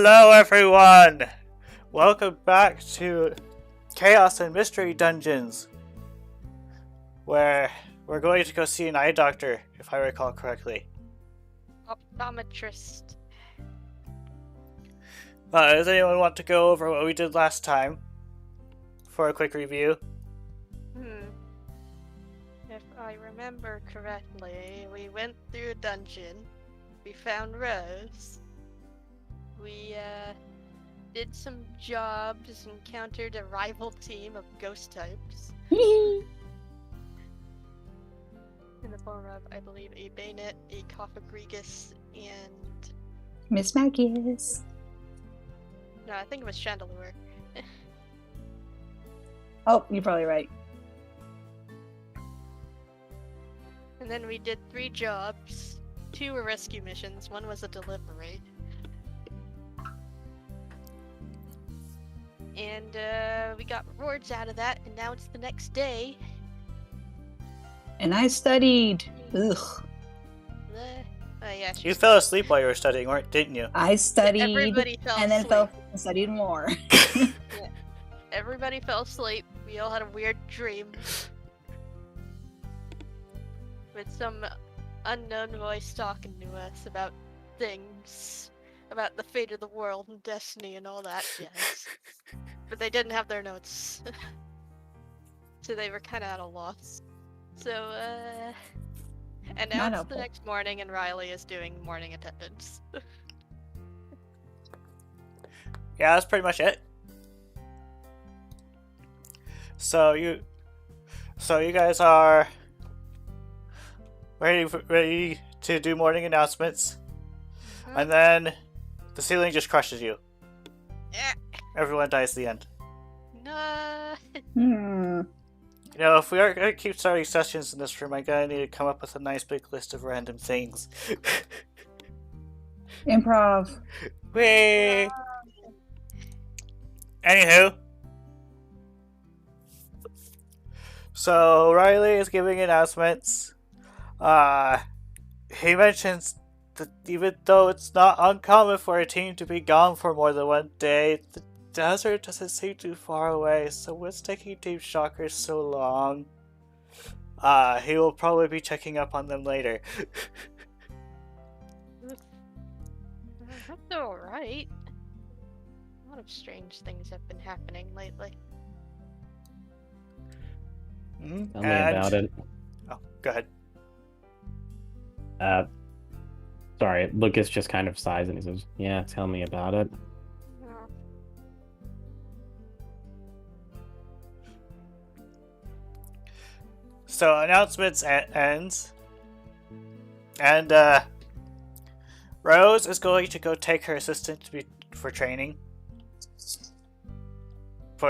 Hello everyone! Welcome back to Chaos and Mystery Dungeons, where we're going to go see an eye doctor, if I recall correctly. Optometrist. Does anyone want to go over what we did last time for a quick review? If I remember correctly, we went through a dungeon, we found Rose, we did some jobs, encountered a rival team of ghost types. In the form of, I believe, a Bayonet, a Cophagregus, and... Miss Magius. No, I think it was Chandelure. Oh, you're probably right. And then we did 3 jobs. 2 were rescue missions, 1 was a delivery. And we got rewards out of that, and now it's the next day. And I studied. Ugh. Oh yeah. You fell asleep while you were studying, didn't you? I studied Everybody fell and then asleep. studied more. Everybody fell asleep. We all had a weird dream. With some unknown voice talking to us about things. About the fate of the world and destiny and all that jazz. But they didn't have their notes. So they were kinda at a loss. So, and now it's the next morning and Riley is doing morning attendance. Yeah, that's pretty much it. So you guys are ready to do morning announcements, and then the ceiling just crushes you. Yeah. Everyone dies at the end. No. You know, if we are gonna keep starting sessions in this room, I'm gonna need to come up with a nice big list of random things. Improv. Whee! Anywho. So, Riley is giving announcements. He mentions that even though it's not uncommon for a team to be gone for more than one day, the desert doesn't seem too far away, so what's taking Team Shocker so long? He will probably be checking up on them later. That's alright. A lot of strange things have been happening lately. Tell me about it. Oh, go ahead. Sorry, Lucas just kind of sighs and he says, "Yeah, tell me about it." So announcements ends, and Rose is going to go take her assistant for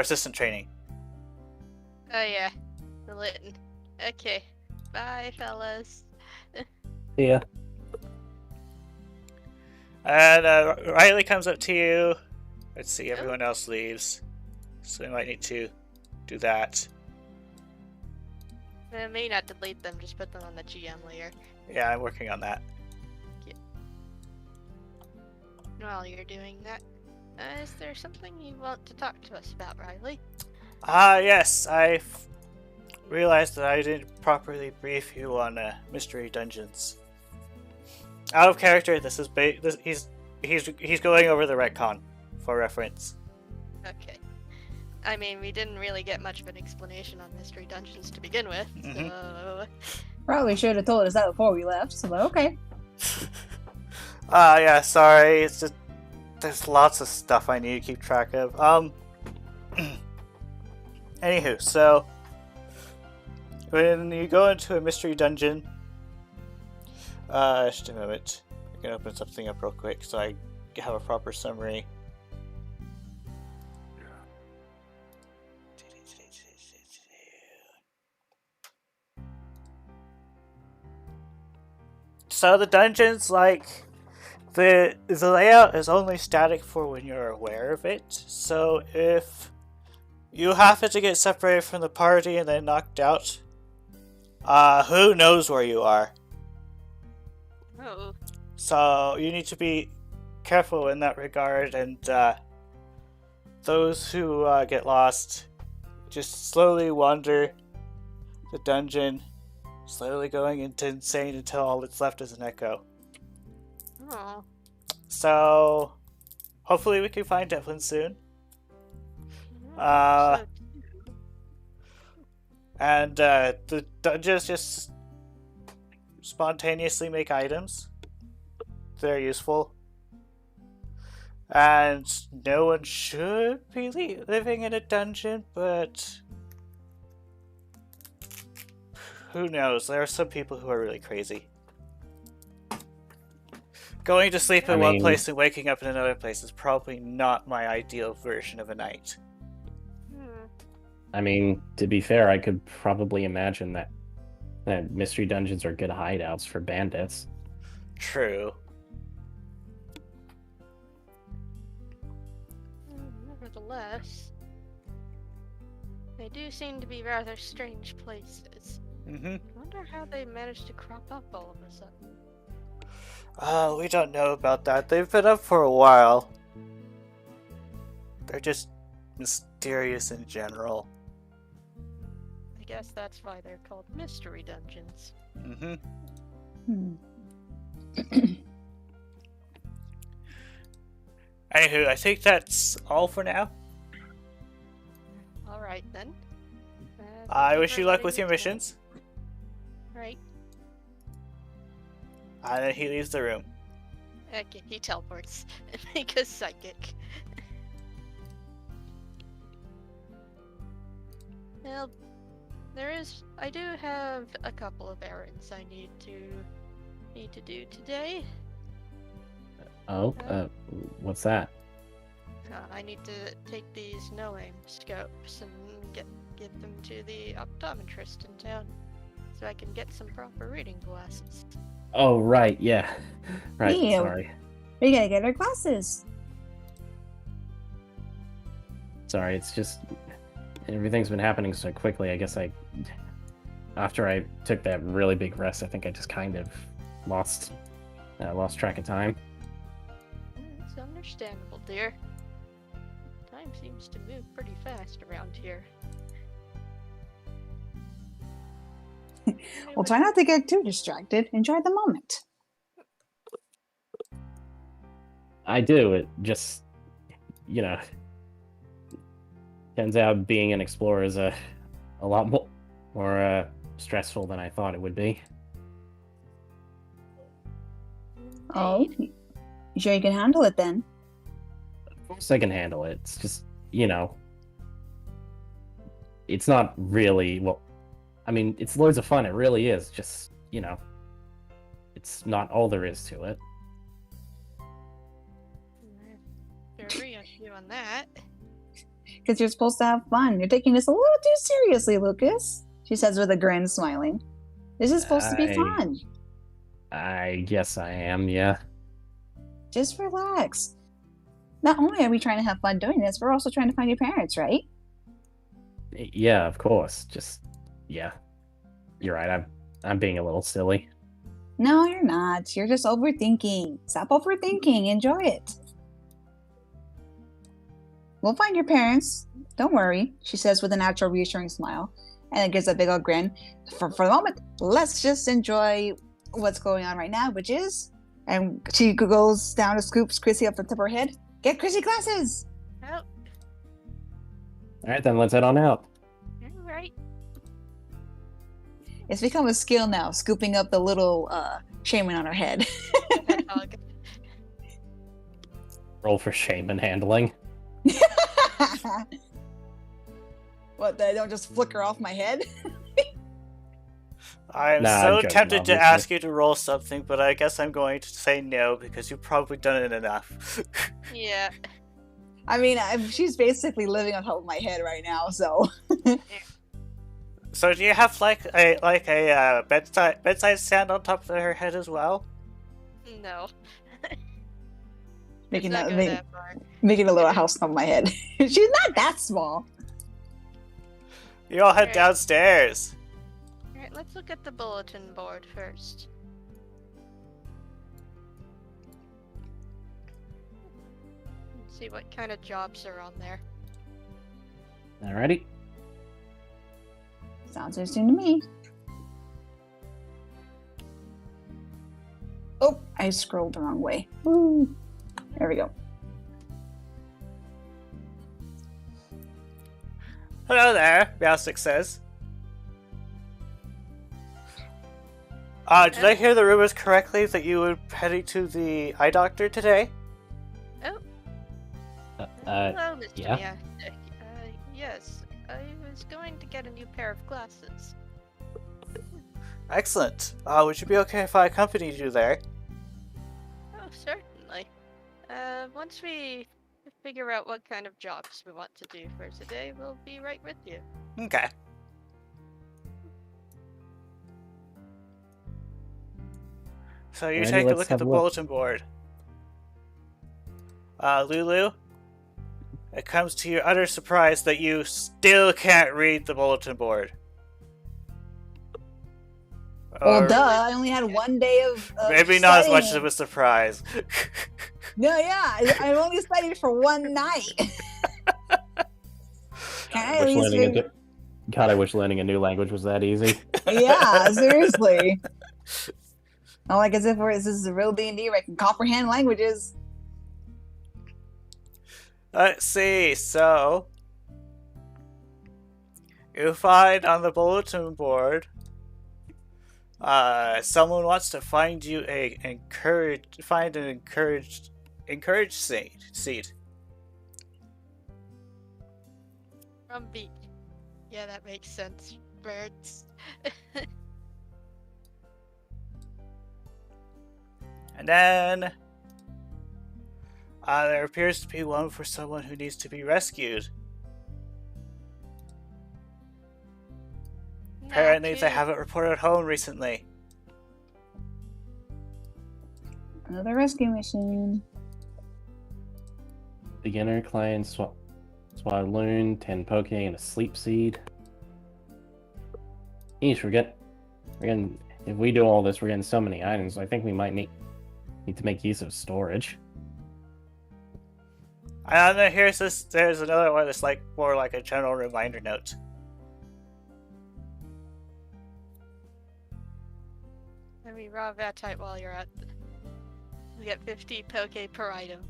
assistant training. Oh yeah, the Litten. Okay, bye fellas. Yeah. And Riley comes up to you. Let's see, everyone else leaves, so we might need to do that. I may not delete them, just put them on the GM layer. Yeah, I'm working on that. Yeah. While you're doing that, is there something you want to talk to us about, Riley? Yes, I realized that I didn't properly brief you on mystery dungeons. Out of character, this is he's going over the retcon for reference. Okay. I mean, we didn't really get much of an explanation on mystery dungeons to begin with, so... Probably should have told us that before we left, so okay. Yeah, sorry, it's just... There's lots of stuff I need to keep track of. Anywho, so... When you go into a mystery dungeon... just a moment. I can open something up real quick so I have a proper summary. So the dungeons, like, the layout is only static for when you're aware of it. So if you happen to get separated from the party and then knocked out, who knows where you are? Oh. So you need to be careful in that regard, and those who get lost just slowly wander the dungeon, slowly going into insane until all that's left is an echo. Oh. So, hopefully we can find Devlin soon. So, And the dungeons just spontaneously make items. They're useful. And no one should be living in a dungeon, but who knows? There are some people who are really crazy. Going to sleep in one place and waking up in another place is probably not my ideal version of a night. I mean, to be fair, I could probably imagine that mystery dungeons are good hideouts for bandits. True. Nevertheless, they do seem to be rather strange places. Mm-hmm. I wonder how they managed to crop up all of a sudden. We don't know about that. They've been up for a while. They're just mysterious in general. I guess that's why they're called mystery dungeons. Mm-hmm. Anywho, I think that's all for now. Alright then. I thank wish for you luck letting with me your know. missions. Right. And then he leaves the room. Okay, he teleports and make us psychic. Well, I do have a couple of errands I need to do today. Oh, what's that? I need to take these no-aim scopes and give them to the optometrist in town, so I can get some proper reading glasses. Oh, right, yeah. Right, Ew. sorry. We gotta get our glasses. Sorry, it's just... Everything's been happening so quickly, I guess after I took that really big rest, I think I just kind of lost track of time. It's understandable, dear. Time seems to move pretty fast around here. Well, try not to get too distracted. Enjoy the moment. I do, it just... Turns out being an explorer is a lot more stressful than I thought it would be. Oh, you sure you can handle it then? Of course I can handle it. It's just, it's not really, well, I mean, it's loads of fun. It really is. Just, it's not all there is to it. Very on you on that. Because you're supposed to have fun. You're taking this a little too seriously, Lucas. She says with a grin, smiling. This is supposed to be fun. I guess I am, yeah. Just relax. Not only are we trying to have fun doing this, we're also trying to find your parents, right? Yeah, of course. Just, yeah. You're right. I'm being a little silly. No, you're not. You're just overthinking. Stop overthinking. Enjoy it. We'll find your parents. Don't worry, she says with a natural reassuring smile. And it gives a big old grin. For the moment, let's just enjoy what's going on right now, which is... And she goes down and scoops Chrissy up the top of her head. Get Chrissy glasses! Oh, Alright, then let's head on out. alright. It's become a skill now, scooping up the little shaman on her head. Hedgehog. Roll for shaman handling. What, they don't just flicker off my head? I'm Nah, so I'm joking, tempted to obviously. ask you to roll something, but I guess I'm going to say no because you've probably done it enough. Yeah. I mean, she's basically living on top of my head right now, so... So do you have like a bedside stand on top of her head as well? No. making, Let's not that, go that far. making a little house on top of my head. She's not that small. You all head Alright. downstairs. Alright, let's look at the bulletin board first. See what kind of jobs are on there. Alrighty. Sounds interesting to me. Oh, I scrolled the wrong way. Woo. There we go. Hello there, Meowstick says. Did I hear the rumors correctly that you were heading to the eye doctor today? Oh, hello, Mr. yeah. Miastic. Yes, I was going to get a new pair of glasses. Excellent. Would you be okay if I accompanied you there? Oh, certainly. Once we figure out what kind of jobs we want to do for today, we'll be right with you. Okay. So you Alrighty, take a let's look at have the a look. bulletin board. Lulu, it comes to your utter surprise that you still can't read the bulletin board. Well, Or duh. I only had one day of maybe not as much studying. of a surprise. No, yeah. I only studied for one night. Can I at least figure... God, I wish learning a new language was that easy. Yeah, seriously. Not like as if this is a real D&D where I can comprehend languages. Let's see, so... You find on the bulletin board... someone wants to find you an encouraged seat. From beach. Yeah, that makes sense. Birds. And then... there appears to be one for someone who needs to be rescued. Apparently they haven't reported home recently. Another rescue mission. Beginner client, Swaloon, 10 poke, and a sleep seed. Eesh, if we do all this, we're getting so many items. I think we might need to make use of storage. And then there's another one that's like more like a general reminder note. I mean, raw vatite while you're at. You get 50 poke per item.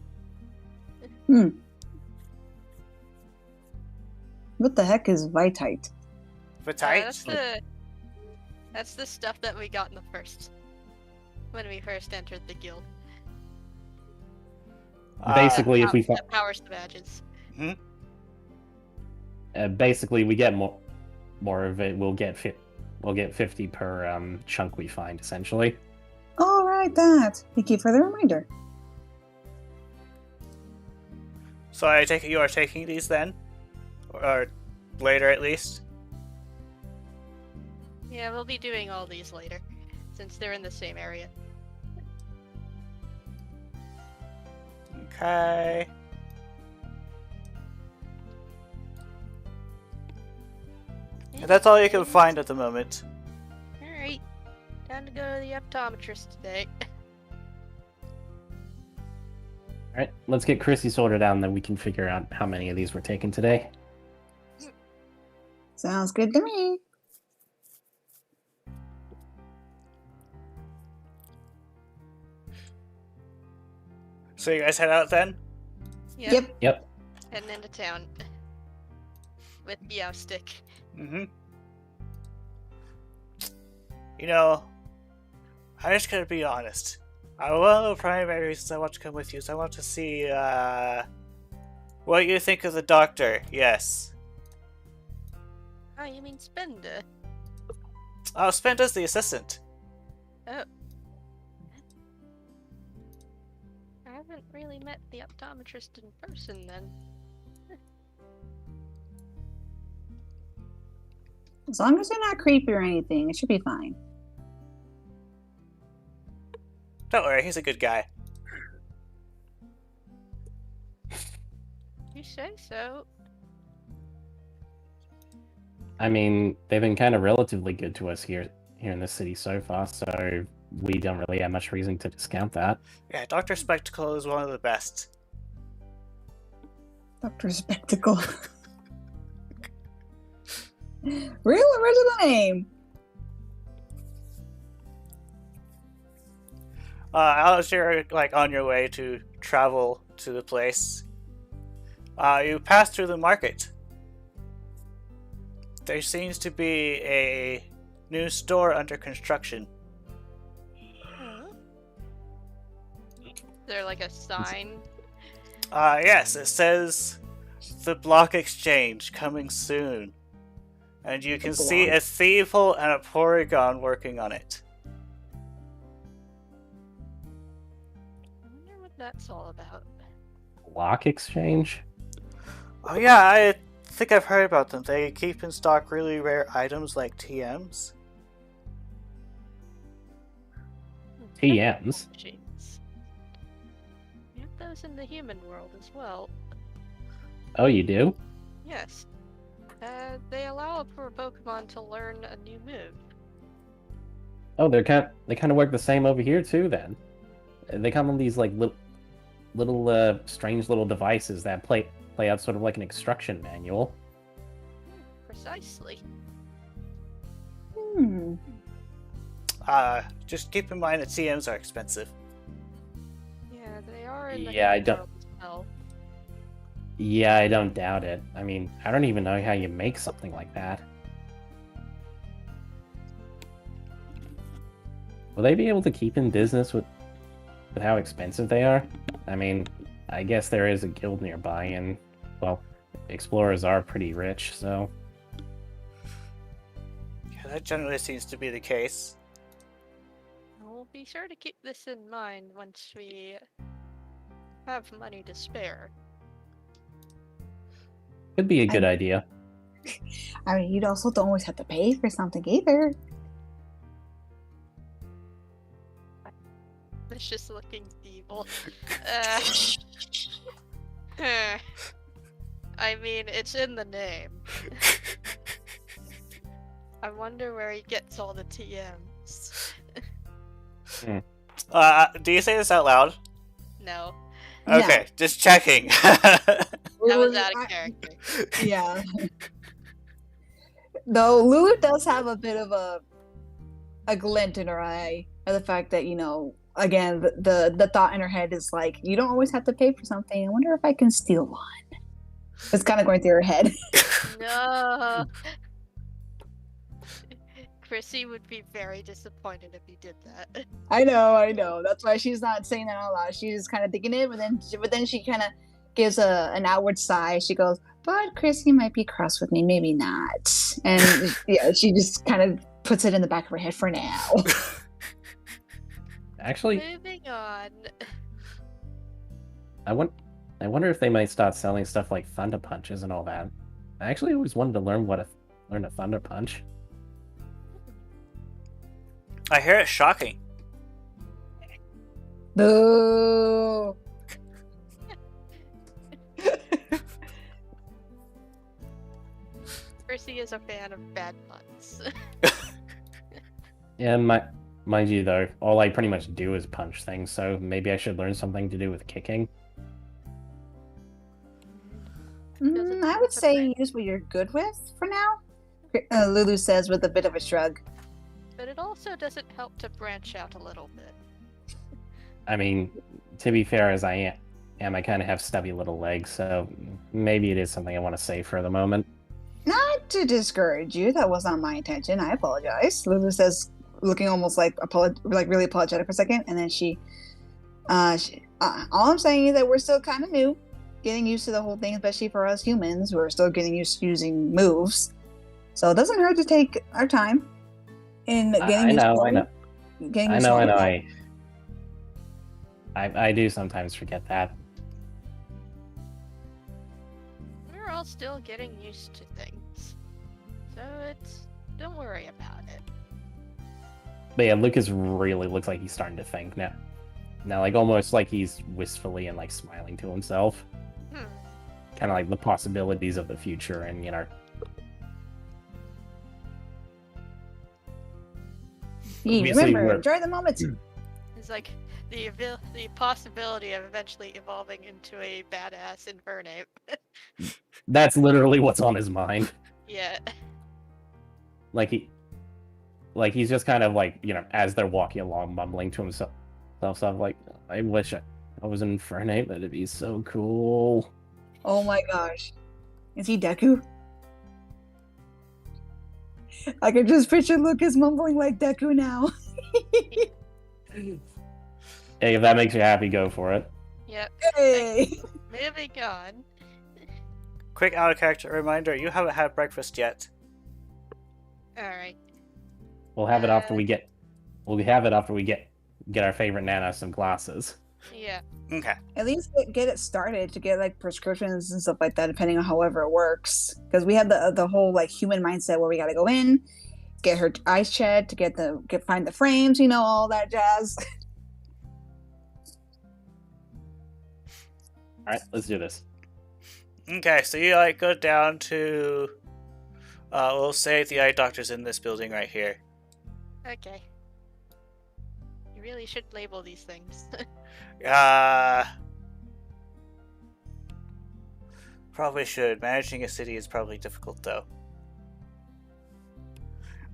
What the heck is Vitite? That's the stuff that we got in the when we first entered the guild. Basically, if we that powers the badges. Basically, we get more of it. We'll get 50 per chunk we find, essentially. All right, that. Thank you for the reminder. So I take it you are taking these then? Or later at least? Yeah, we'll be doing all these later, since they're in the same area. Okay. And that's all you can find at the moment. Alright, time to go to the optometrist today. Alright, let's get Chrissy sorted out, and then we can figure out how many of these we're taking today. Sounds good to me. So you guys head out then? Yep. Heading into town. With Meowstick. Mm-hmm. You know, I'm just gonna be honest. One of the primary reasons I want to come with you is I want to see, what you think of the doctor, yes. Oh, you mean Spender? Oh, Spenda's the assistant. Oh. I haven't really met the optometrist in person then. As long as you're not creepy or anything, it should be fine. Don't worry, he's a good guy. You say so. I mean, they've been kind of relatively good to us here in the city so far, so we don't really have much reason to discount that. Yeah, Dr. Spectacle is one of the best. Dr. Spectacle. Real original name. As you're like on your way to travel to the place, you pass through the market. There seems to be a new store under construction. Is there like a sign? Yes, it says the Block Exchange coming soon. And you can see a Thievul and a Porygon working on it. I wonder what that's all about. Block exchange? Oh yeah, I think I've heard about them. They keep in stock really rare items like TMs. TMs? Machines. We have those in the human world as well. Oh, you do? Yes. They allow for Pokemon to learn a new move. Oh, they kind of work the same over here too. Then they come on these like little strange little devices that play out sort of like an instruction manual. Precisely. Hmm. Just keep in mind that TMs are expensive. Yeah, they are in the Yeah, I human don't- world as well. Yeah, I don't doubt it. I mean, I don't even know how you make something like that. Will they be able to keep in business with how expensive they are? I mean, I guess there is a guild nearby, and, well, explorers are pretty rich, so... Yeah, that generally seems to be the case. We'll be sure to keep this in mind once we have money to spare. Could be a good idea. I mean, you also don't always have to pay for something either. Vicious looking evil. I mean, it's in the name. I wonder where he gets all the TMs. Do you say this out loud? No, Okay, just checking. that was out of character. Yeah. Though Lulu does have a bit of a glint in her eye of the fact that, you know, again, the thought in her head is like, you don't always have to pay for something. I wonder if I can steal one. It's kind of going through her head. No. Chrissy would be very disappointed if you did that. I know. That's why she's not saying that out loud. She's just kind of thinking it, but then she kind of gives an outward sigh. She goes, "But Chrissy might be cross with me, maybe not." And yeah, she just kind of puts it in the back of her head for now. Actually, Moving on. I wonder if they might start selling stuff like Thunder Punches and all that. I actually always wanted to learn learn a Thunder Punch. I hear it's shocking. Boo. Chrissy is a fan of bad puns. Yeah, mind you though, all I pretty much do is punch things, so maybe I should learn something to do with kicking. I would say use what you're good with for now. Lulu says with a bit of a shrug. But it also doesn't help to branch out a little bit. I mean, to be fair as I am, I kind of have stubby little legs, so maybe it is something I want to save for the moment. Not to discourage you, that was not my intention. I apologize. Lulu says, looking almost like really apologetic for a second, and then all I'm saying is that we're still kind of new, getting used to the whole thing, especially for us humans who are still getting used to using moves. So it doesn't hurt to take our time in getting used to it. I know. I do sometimes forget that. We're all still getting used to things. So don't worry about it. But yeah, Lucas really looks like he's starting to think now. Now, like almost like he's wistfully and like smiling to himself. Kind of like the possibilities of the future, and you know. Remember, enjoy the moment. It's like, the possibility of eventually evolving into a badass Infernape. That's literally what's on his mind. Yeah. Like he's just kind of like, as they're walking along, mumbling to himself stuff like, I wish I was an Infernape. That'd be so cool. Oh my gosh. Is he Deku? I can just picture Lucas mumbling like Deku now. Hey, if that makes you happy, go for it. Yep. Hey! Moving on. Quick out of character reminder: you haven't had breakfast yet. Alright. We'll have it after we get. We'll have it after we get our favorite Nana some glasses. Yeah. Okay. At least get it started to get like prescriptions and stuff like that, depending on however it works. Because we have the whole like human mindset where we gotta go in, get her eyes checked to find the frames, all that jazz. All right, let's do this. Okay, so you go down to, we'll say the eye doctor's in this building right here. Okay. You really should label these things. Probably should. Managing a city is probably difficult though.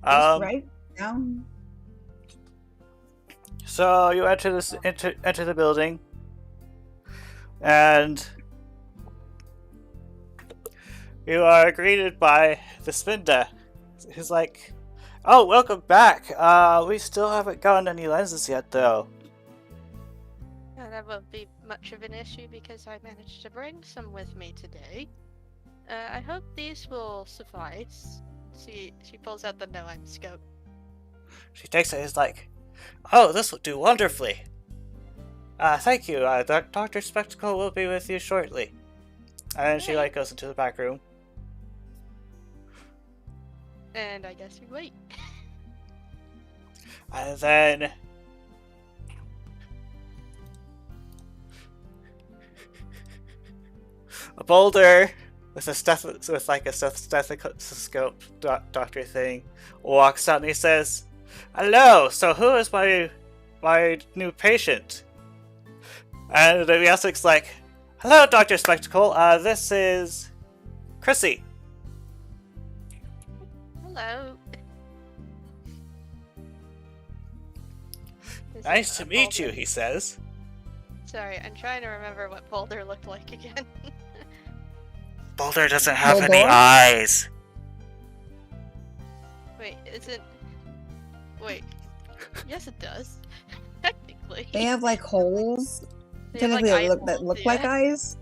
Right now. So you enter the building, and you are greeted by the Spinda. He's like, "Oh, welcome back. We still haven't gotten any lenses yet, though." That won't be much of an issue because I managed to bring some with me today. I hope these will suffice. She pulls out the no-I'm scope. She takes it. He's like, "Oh, this will do wonderfully. Thank you. Dr. Spectacle will be with you shortly." And then she goes into the back room. And I guess we wait. And then a boulder with a stethoscope doctor thing walks out and he says, "Hello. So who is my new patient?" And the Yasuk's like, "Hello, Dr. Spectacle. This is Chrissy." Hello. "Nice to meet you," he says. Sorry, I'm trying to remember what Boulder looked like again. Boulder doesn't have Boulder? any eyes. Wait, Wait. Yes, it does. Technically. They have like holes. They have, Technically, like, that look eyeballs, like yeah. eyes.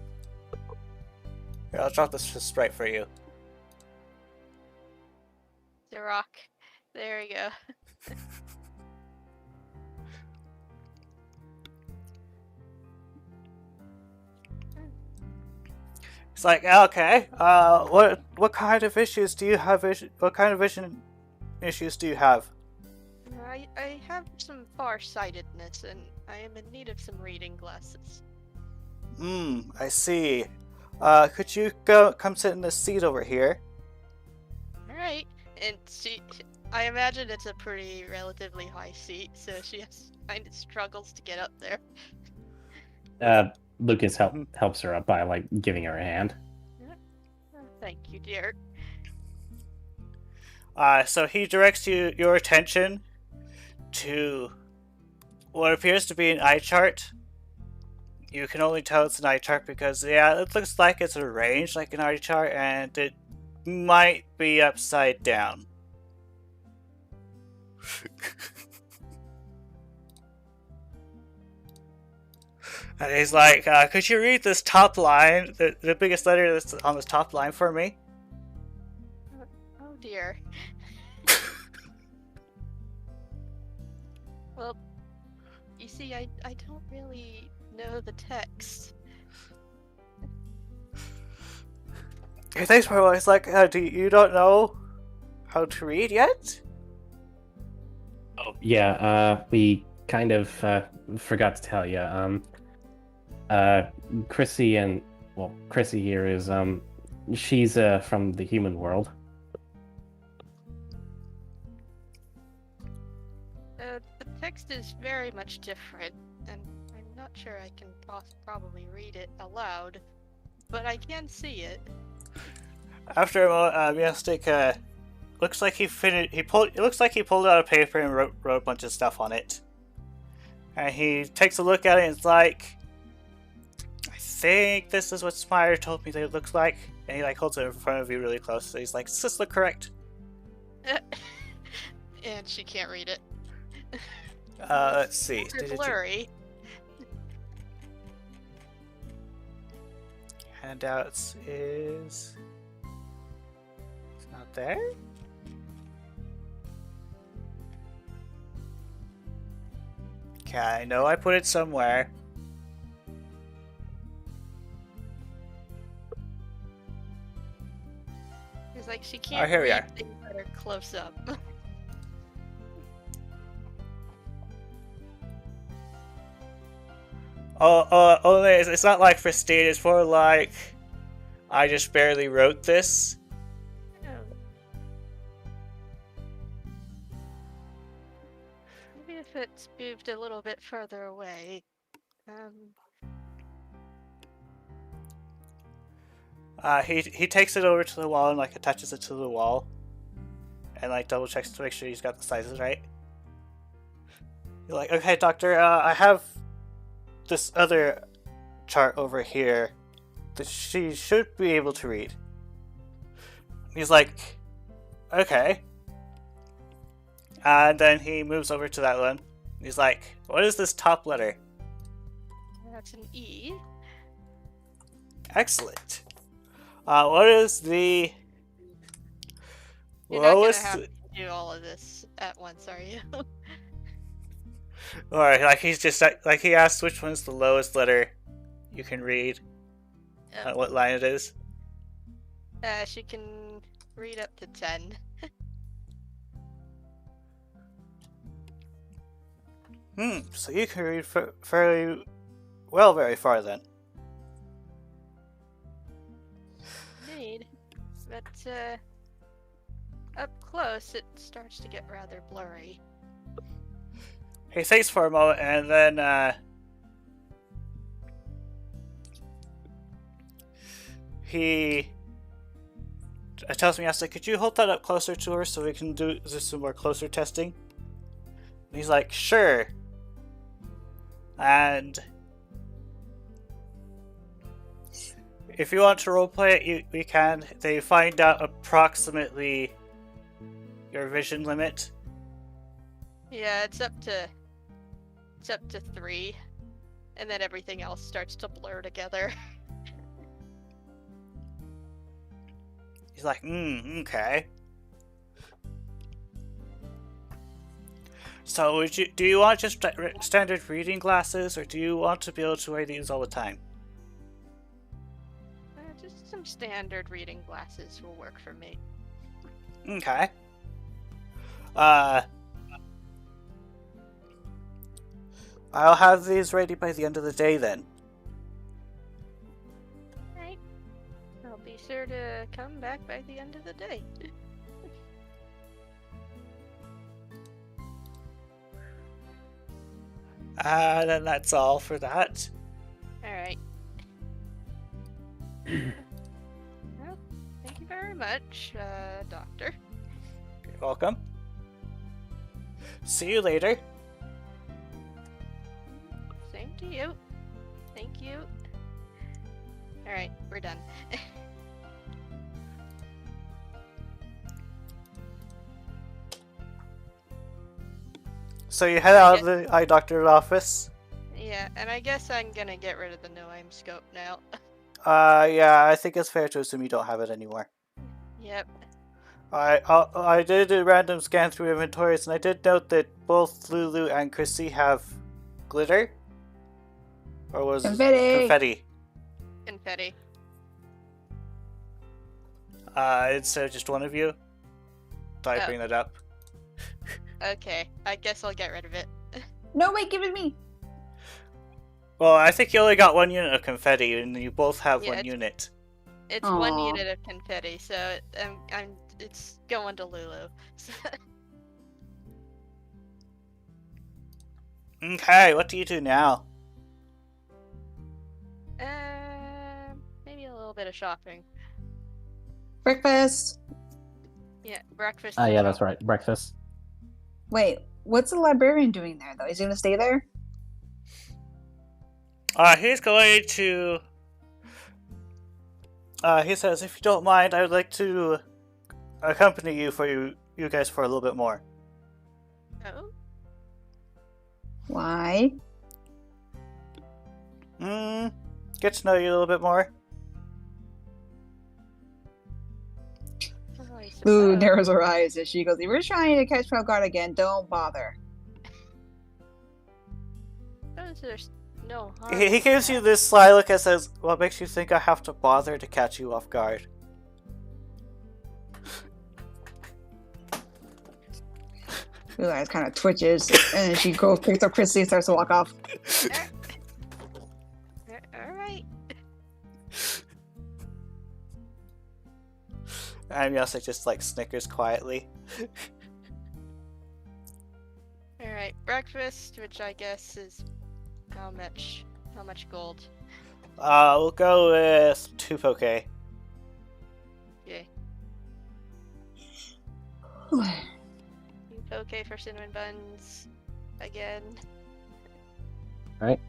Here, I'll drop this sprite for you. The rock. There we go. It's like, okay, what kind of issues do you have? What kind of vision issues do you have? I have some farsightedness, and I am in need of some reading glasses. I see. Could you come sit in this seat over here? Alright, and I imagine it's a pretty relatively high seat, so she kind of struggles to get up there. Lucas helps her up by like giving her a hand. Thank you, dear. So he directs your attention to what appears to be an eye chart. You can only tell it's an eye chart because, yeah, it looks like it's arranged like an eye chart, and it might be upside down. And he's like, could you read this top line, the biggest letter that's on this top line for me? Oh dear. Well, you see, I don't really know the text. Hey, thanks for always like, you don't know how to read yet? Oh yeah, we kind of forgot to tell you. Chrissy here is she's from the human world. The text is very much different. and I'm not sure I can probably read it aloud, but I can see it. After a moment, Mystic looks like he finished. It looks like he pulled out a paper and wrote a bunch of stuff on it. And he takes a look at it and it's like, I think this is what Spire told me that it looks like. And he like holds it in front of you really close. So he's like, does this look correct? And she can't read it. Let's see. It's blurry. Handouts is... It's not there? Okay, I know I put it somewhere. It's like she can't here we read are. things that are close up. Only it's not like pristine, it's more like I just barely wrote this. Oh. Maybe if it's moved a little bit further away. He takes it over to the wall and like attaches it to the wall, and like double checks to make sure he's got the sizes right. You're like, okay, doctor, I have this other chart over here that she should be able to read. He's like, okay. And then he moves over to that one. He's like, what is this top letter? That's an E. Excellent. What is the You're not lowest? gonna have to do all of this at once, are you? Or like he's just like he asks which one's the lowest letter you can read, what line it is. She can read up to 10. So you can read very well, very far then. Indeed. But, up close, it starts to get rather blurry. He thinks for a moment and then he tells me, I said, could you hold that up closer to her so we can do some more closer testing? And he's like, sure. And if you want to roleplay it, we can. They find out approximately your vision limit. Yeah, it's up to 3, and then everything else starts to blur together. He's like, okay. So do you want just standard reading glasses, or do you want to be able to wear these all the time? Just some standard reading glasses will work for me. Okay. I'll have these ready by the end of the day then. Right. I'll be sure to come back by the end of the day. Then that's all for that. Alright. Well, thank you very much, Doctor. You're welcome. See you later. Same to you. Thank you. Alright, we're done. So you head out of the eye doctor's office. Yeah, and I guess I'm gonna get rid of the no-aim scope now. Yeah, I think it's fair to assume you don't have it anymore. Yep. I did a random scan through inventories, and I did note that both Lulu and Chrissy have glitter. Or was Confetti. it confetti? Confetti. Instead of just one of you? Thought I'd Oh. bring that up. Okay, I guess I'll get rid of it. No, wait, give it me. Well, I think you only got one unit of confetti, and you both have Yeah, one it's- unit. It's one Aw. unit of confetti, so it's going to Lulu. Okay, what do you do now? Maybe a little bit of shopping. Breakfast. Yeah, breakfast. Ah, and yeah, that's shop. right. Breakfast. Wait, what's the librarian doing there, though? Is he gonna stay there? He's going to... he says, if you don't mind, I would like to accompany you guys for a little bit more. Oh, Why? Get to know you a little bit more. I Lou suppose. narrows her eyes as she goes, if you're trying to catch Felguard again, don't bother. Suppose there's no harm. He in gives that. you this sly look and says, what makes you think I have to bother to catch you off guard? Lou's eyes kind of twitches, and then she goes, picks up Christy and starts to walk off. All right. And Yasa just like snickers quietly. All right. Breakfast, which I guess is how much? How much gold? We'll go with 2 poke. Okay. Okay for cinnamon buns again. Right.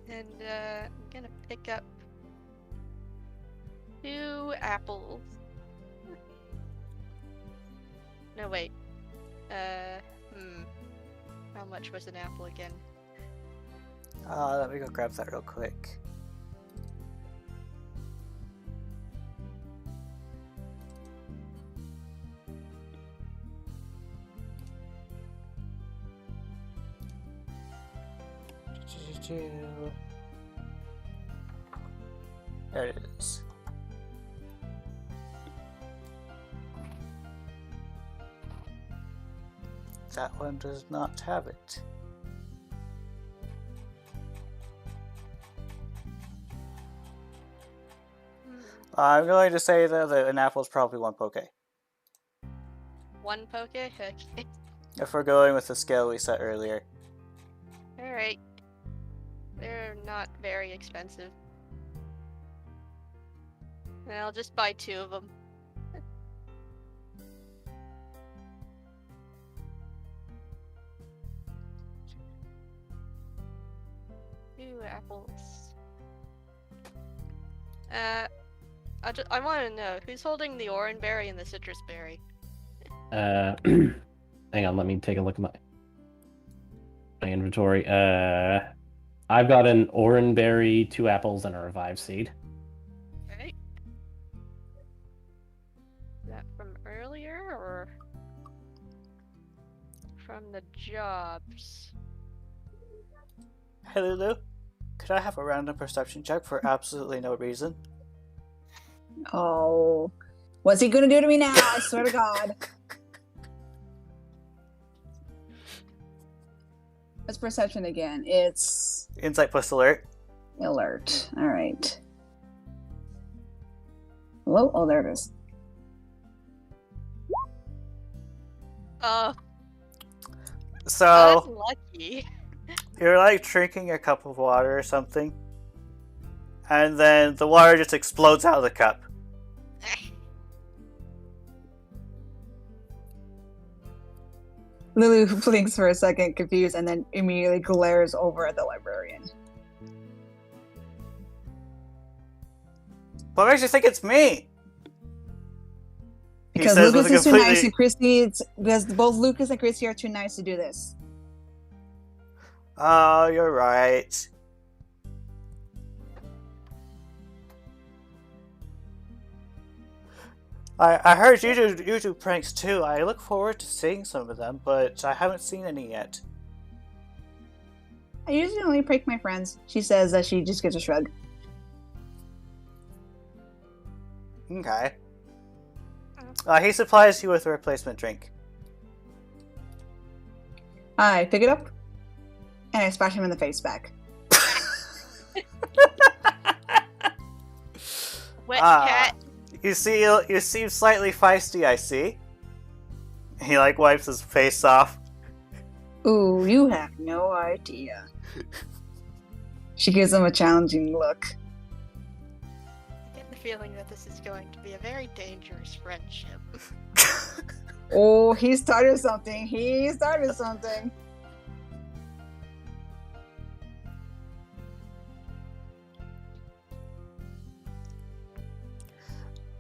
And I'm gonna pick up 2 apples. No wait. How much was an apple again? Let me go grab that real quick. There it is. That one does not have it. I'm going to say that an apple is probably 1 poke. 1 poke? Okay. If we're going with the scale we set earlier. Alright. They're not very expensive. And I'll just buy 2 of them. 2 apples. I want to know, who's holding the orange berry and the citrus berry? Hang on, let me take a look at my inventory. I've got an oranberry, 2 apples, and a revive seed. Okay. Is that from earlier, or from the jobs? Hey Lulu, could I have a random perception check for absolutely no reason? Oh. What's he gonna do to me now? I swear to God. What's perception again? It's Insight plus alert. alert. Alright. Hello? Oh, there it is. Oh, So, that's lucky. you're like drinking a cup of water or something, and then the water just explodes out of the cup. Lulu blinks for a second, confused, and then immediately glares over at the librarian. What makes you think it's me? He Because says with Lucas a is too nice completely- and Christy, because both Lucas and Christy are too nice to do this. Oh, you're right. I heard you do pranks too. I look forward to seeing some of them, but I haven't seen any yet. I usually only prank my friends. She says that she just gives a shrug. Okay. He supplies you with a replacement drink. I pick it up, and I splash him in the face back. Wet Ah. cat. You seem slightly feisty, I see. He like wipes his face off. Ooh, you have no idea. She gives him a challenging look. I get the feeling that this is going to be a very dangerous friendship. Oh, he started something. He started something.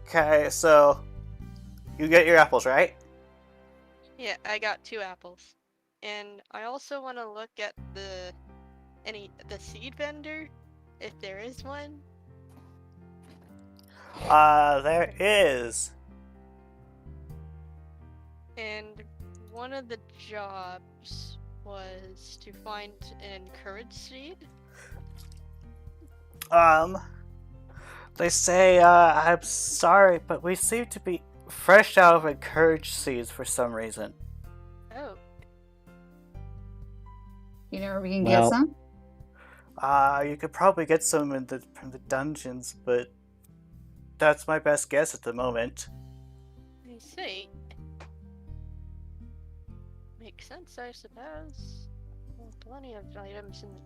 Okay, so you get your apples, right? Yeah, I got 2 apples. And I also want to look at the seed vendor, if there is one. There is. And one of the jobs was to find an encouraged seed. They say, I'm sorry, but we seem to be fresh out of encouraged seeds for some reason. Oh, You know where we can Well- get some? You could probably get some from the dungeons, but that's my best guess at the moment. I see. Makes sense, I suppose. Well, plenty of items in the...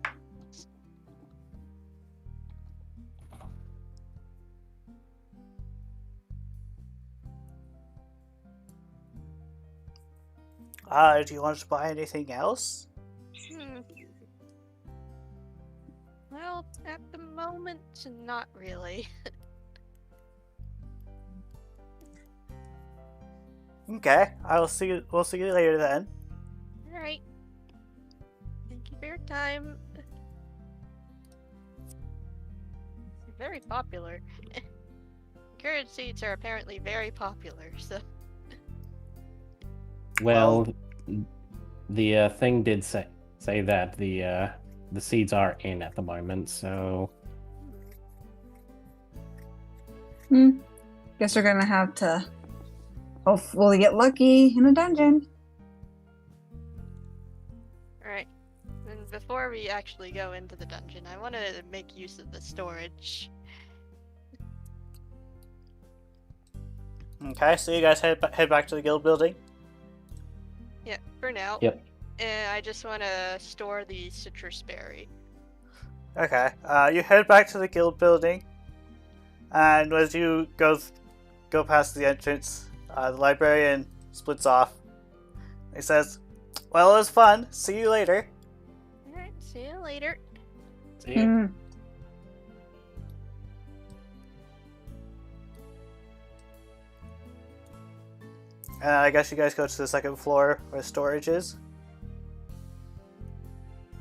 Do you want to buy anything else? Hmm. Well, at the moment, not really. Okay, we'll see you later then. Alright. Thank you for your time. You're very popular. Encouraged seeds are apparently very popular, so... Well, the thing did say that the seeds are in at the moment, so Guess we're gonna have to hopefully get lucky in a dungeon. Alright. And before we actually go into the dungeon, I want to make use of the storage. Okay, so you guys head back to the guild building. Yeah, for now. Yep. And I just want to store the citrus berry. Okay, you head back to the guild building, and as you go past the entrance, the librarian splits off. He says, "Well, it was fun. See you later." Alright, see you later. see you. I guess you guys go to the second floor where storage is.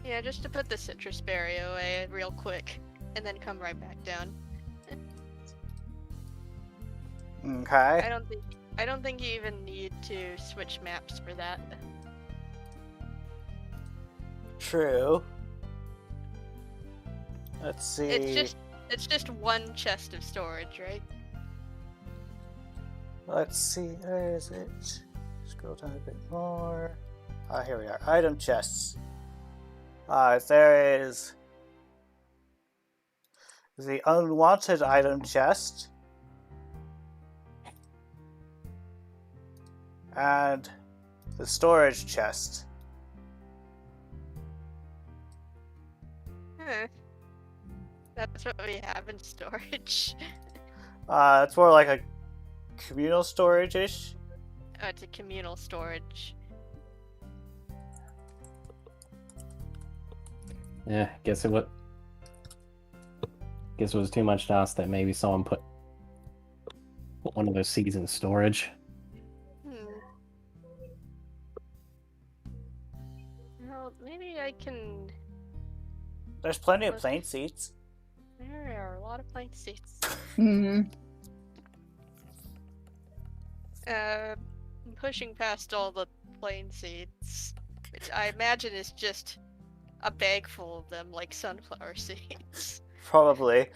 Yeah, just to put the citrus berry away real quick, and then come right back down. Okay. I don't think you even need to switch maps for that. True. Let's see. It's just one chest of storage, right? Let's see. Where is it? Scroll down a bit more. Here we are. Item chests. There is the unwanted item chest. And the storage chest. Huh. That's what we have in storage. It's more like a communal storage-ish. Oh, it's a communal storage. Yeah, guess it was too much to ask that maybe someone put one of those seeds in storage. Well, maybe I can... There's plenty of plain seeds. There are a lot of plain seeds. I'm pushing past all the plain seeds, which I imagine is just a bag full of them, like sunflower seeds. Probably.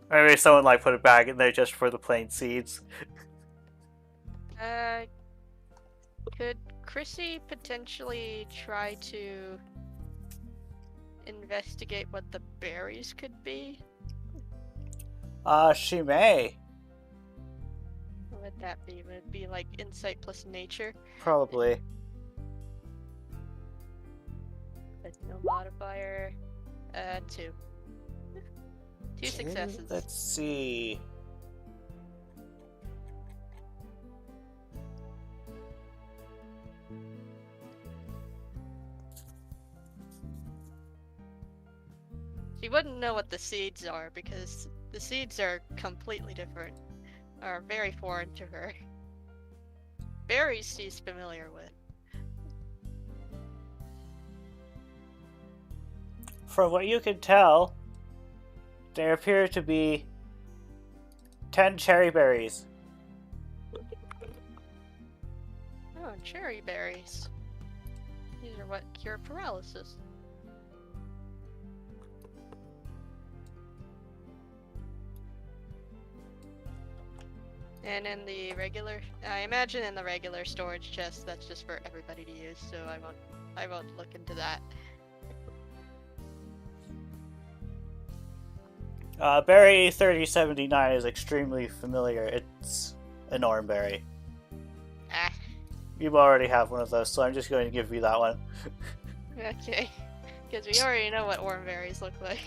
Maybe someone like put a bag in there just for the plain seeds. Could Chrissy potentially try to investigate what the berries could be? She may. would that be? Would it be like insight plus nature? Probably. With no modifier. 2. Two successes. Let's see. She wouldn't know what the seeds are because the seeds are completely different, are very foreign to her. Berries she's familiar with. From what you can tell, there appear to be 10 cherry berries. Oh, cherry berries. These are what cure paralysis. And in the regular, I imagine in the regular storage chest, that's just for everybody to use, so I won't look into that. Berry 3079 is extremely familiar. It's an oranberry. Ah, You already have one of those, so I'm just going to give you that one. okay. Because we already know what oranberries look like.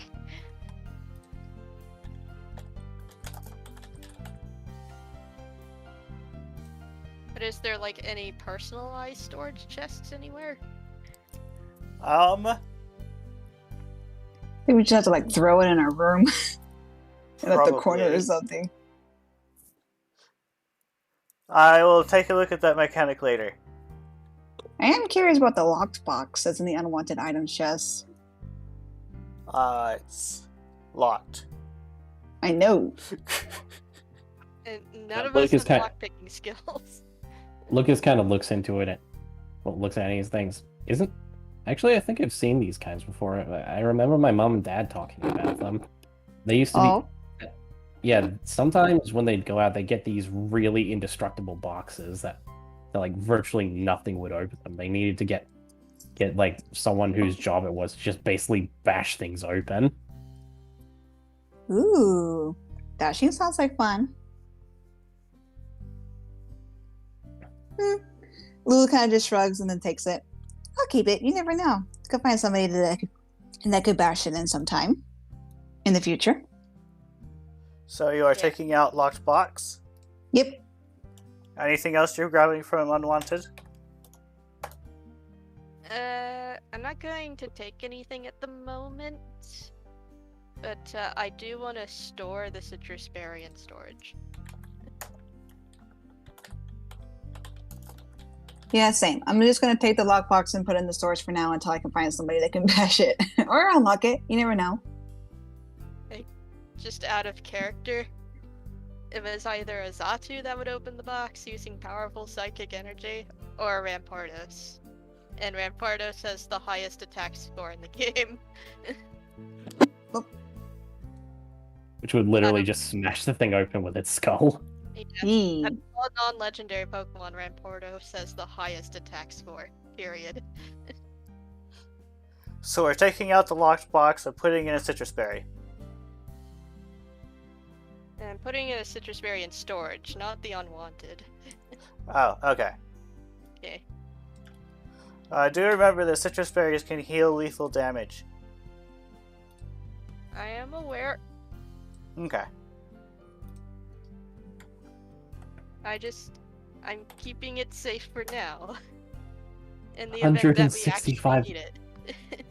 But is there like any personalized storage chests anywhere? I think we just have to like throw it in our room. And at the corner or Probably. something. I will take a look at that mechanic later. I am curious about the locked box that's in the unwanted items chest. It's locked. I know. And Yeah, none of Blake us is have kind- lockpicking skills. Lucas kind of looks into it. Looks at these things. Isn't actually? I think I've seen these kinds before. I remember my mom and dad talking about them. They used to be. Oh, Yeah, sometimes when they'd go out, they get these really indestructible boxes that like virtually nothing would open them. They needed to get like someone whose job it was to just basically bash things open. ooh. Dashing sounds like fun. Lulu kind of just shrugs and then takes it. I'll keep it. You never know. Could find somebody that could bash it in sometime in the future. So you are Yeah. taking out locked box. Yep. Anything else you're grabbing from unwanted? I'm not going to take anything at the moment, but I do want to store the citrus berry in storage. Yeah, same. I'm just gonna take the lockbox and put it in the storage for now until I can find somebody that can bash it or unlock it. You never know. Just out of character, it was either a Zatu that would open the box using powerful psychic energy, or Rampardos. And Rampardos has the highest attack score in the game. Which would literally just smash the thing open with its skull. Yee. Out of all non-legendary Pokemon, Rampardos has the highest attack score. Period. So we're taking out the locked box and putting in a citrus berry. And putting in a citrus berry in storage, not the unwanted. Oh, okay. Okay. Do remember that citrus berries can heal lethal damage. I am aware. Okay. I'm keeping it safe for now. In the event that we actually 165. need it.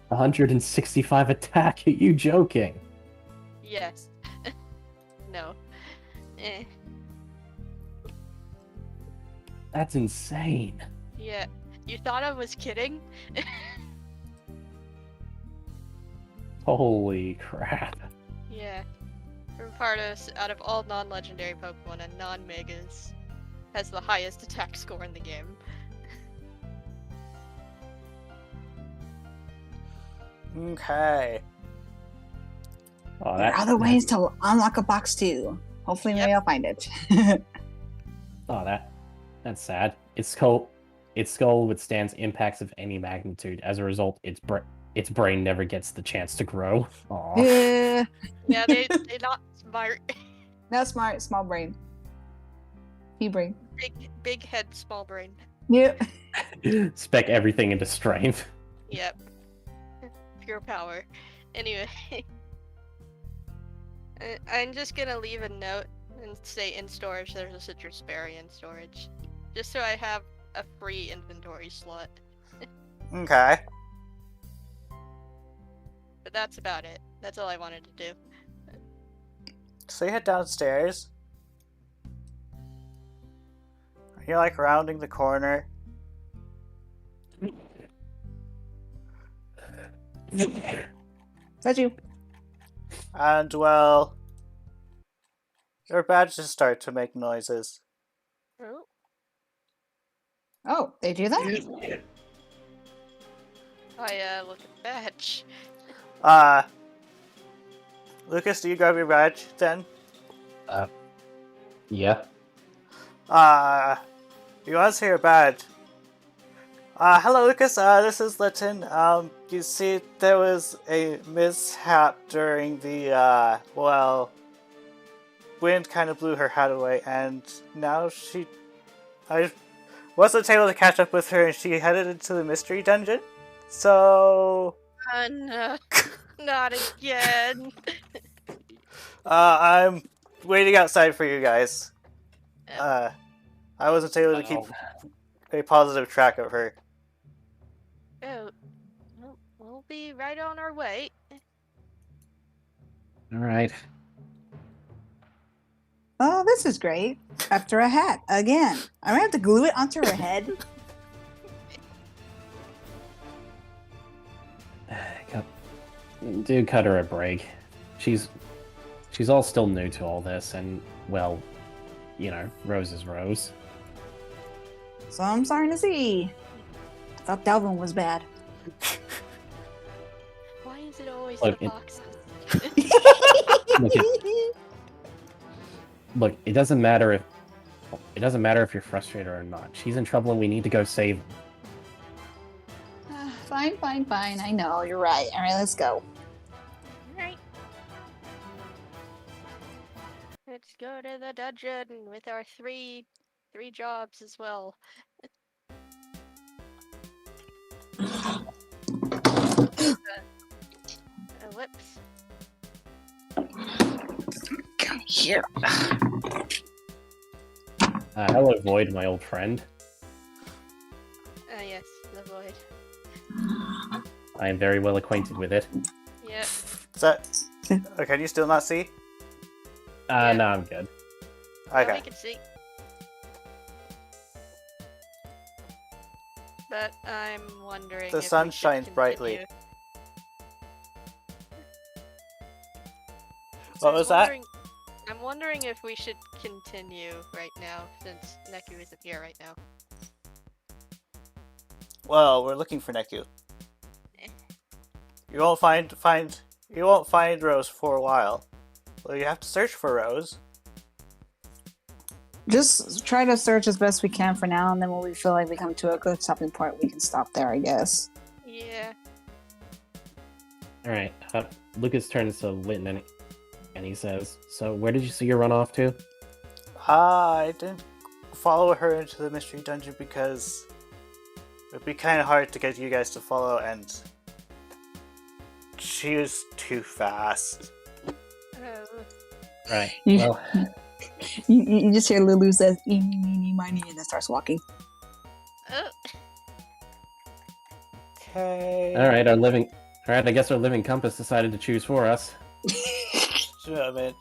165 attack. Are you joking? Yes. No. Eh. That's insane. Yeah. You thought I was kidding? Holy crap. Yeah. Rampardos, out of all non-legendary Pokemon and non-megas, has the highest attack score in the game. Okay. Oh, There are other ways to unlock a box too. Hopefully, maybe I'll find it. Oh, that's sad. Its skull withstands impacts of any magnitude. As a result, its brain never gets the chance to grow. Aw. Yeah, Yeah, they're not smart. not smart, small brain. Hebring. Big head, small brain. Yep. Spec everything into strength. Yep. Pure power. Anyway. I'm just gonna leave a note and say in storage there's a citrus berry in storage. Just so I have a free inventory slot. Okay. But that's about it. That's all I wanted to do. So you head downstairs. You're like rounding the corner. Is that you? And, well, your badges start to make noises. Oh. Oh, they do that? I look at the badge. Lucas, do you grab your badge then? Yeah. You want to see your badge? Hello Lucas, this is Litton. You see, there was a mishap during the, wind kind of blew her hat away, and now I wasn't able to catch up with her, and she headed into the mystery dungeon. So... No. Not again. I'm waiting outside for you guys. Oh. I wasn't able to keep a positive track of her. Oh. Well, we'll be right on our way. All right. Oh, this is great. After a hat, again. I'm gonna have to glue it onto her head. Do cut her a break. She's all still new to all this, and, well, you know, Rose is Rose. So I'm starting to see. I thought Delvin was bad. Why is it always Look, the boxes? Look, it doesn't matter if you're frustrated or not. She's in trouble, and we need to go save her. Fine. I know, you're right. All right, let's go. Alright. Let's go to the dungeon with our three jobs as well. Whoops. Come here. Hello, Void, my old friend. Yes, the void. I am very well acquainted with it. Yep. Is that... Can you still not see? Yeah. No, I'm good. Now Okay. we can see. But I'm wondering The if sun we should shines brightly. continue. What I'm was that? I'm wondering if we should continue right now, since Neku isn't here right now. Well, we're looking for Neku. You won't find Rose for a while. Well, you have to search for Rose. Just try to search as best we can for now, and then when we feel like we come to a good stopping point, we can stop there, I guess. Yeah. All right. Lucas turns to Linton and he says, "So, where did you see her run off to?" I didn't follow her into the mystery dungeon because it'd be kind of hard to get you guys to follow, and she was too fast. Oh. Right. Yeah. Well, You just hear Lulu says, "Eeny, meeny, miny," and then starts walking. Oh. Okay. all right. I guess our living compass decided to choose for us. Just a moment.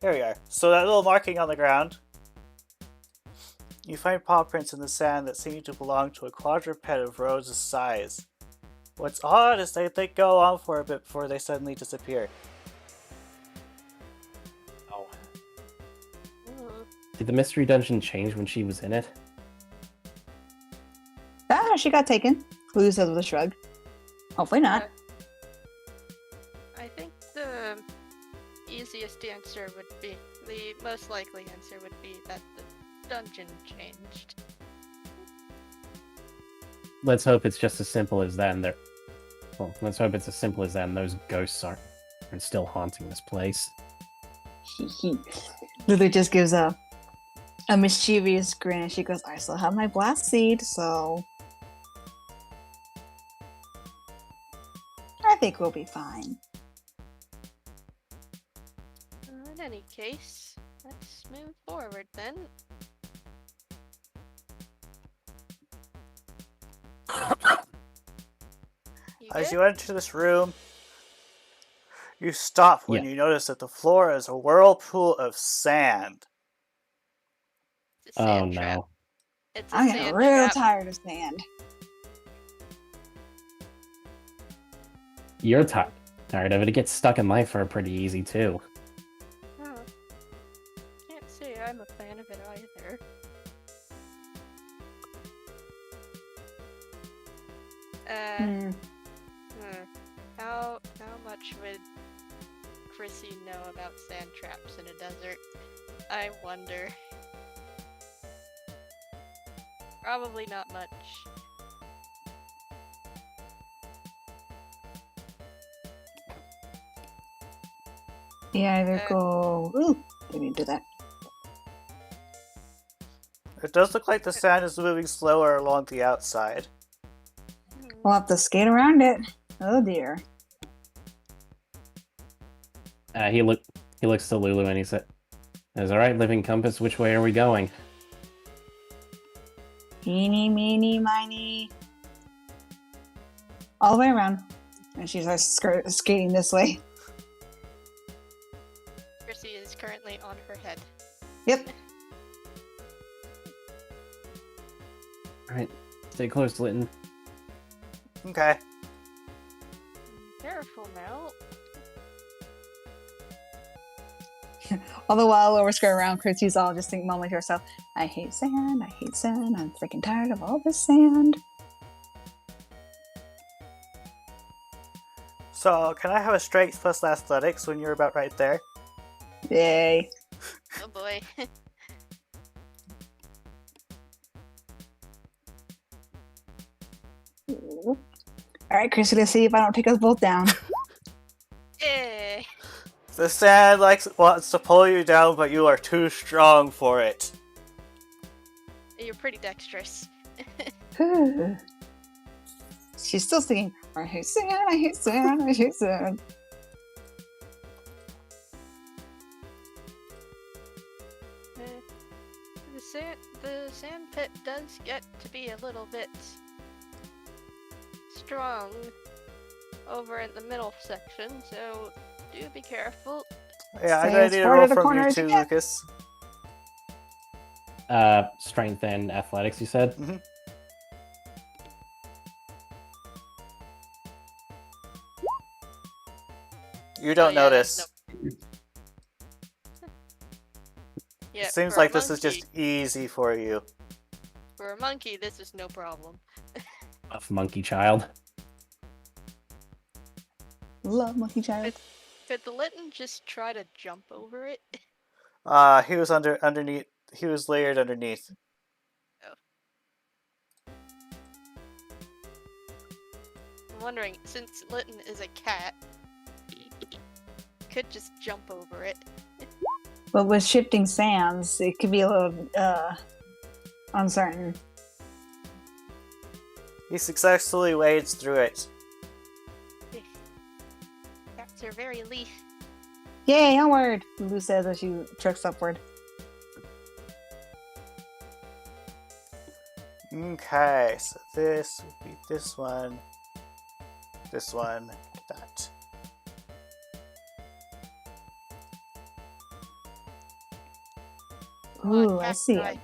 Here we are. So that little marking on the ground. You find paw prints in the sand that seem to belong to a quadruped of Rose's size. What's odd is they go on for a bit before they suddenly disappear. Oh. Ooh. Did the mystery dungeon change when she was in it? She got taken. Lulu says with a shrug. Hopefully not. I think the easiest answer would be, the most likely answer would be that the dungeon changed. Let's hope it's just as simple as that. Let's hope it's as simple as that, and those ghosts are still haunting this place. Lulu just gives a mischievous grin and she goes, I still have my blast seed, so I think we'll be fine. In any case, let's move forward then. You As good? you enter this room, you stop when Yeah. you notice that the floor is a whirlpool of sand. It's a Oh sand trap. no. It's a I'm getting sand real trap. tired of sand. You're tired of it. It gets stuck in life for pretty easy too. Huh. Can't say I'm a fan of it either. Hmm. How much would Chrissy know about sand traps in a desert? I wonder. Probably not much. Yeah, either go. Ooh, didn't do that. It does look like the sand is moving slower along the outside. We'll have to skate around it. Oh dear. He looks to Lulu and he said, "Is all right, living compass. Which way are we going?" Eeny, meeny, miny. All the way around. And she's skating this way. Chrissy is currently on her head. Yep. All right, stay close, Litton. Okay. Careful now. All the while, while we're skirting around, Chrissy's all just thinking, mumbling to herself, I hate sand, I'm freaking tired of all this sand. So, can I have a strength plus athletics when you're about right there? Yay. Oh boy. Alright, Chrissy, let's see if I don't take us both down. Eh. The sand wants to pull you down, but you are too strong for it. You're pretty dexterous. She's still singing, I hate sand, I hate sand, I hate sand. The sand pit does get to be a little bit strong over in the middle section, so do be careful. Yeah, I'm Stay gonna as need a far roll to the from corner you as too, you can. Lucas. Strength and athletics, you said? Mhm. You don't yeah, notice. that's Yeah, It seems for a like this is monkey- just easy for you. For a monkey, this is no problem. Of monkey child. Love Monkey Child. Could the Litton just try to jump over it? He was underneath. He was layered underneath. I'm wondering, since Litton is a cat, could just jump over it. But with shifting sands, it could be a little uncertain. He successfully wades through it. Cats are very leaf. Yay, onward! Lulu says as she trucks upward. Okay, so this would be this one, that. Ooh, I see cacti. it.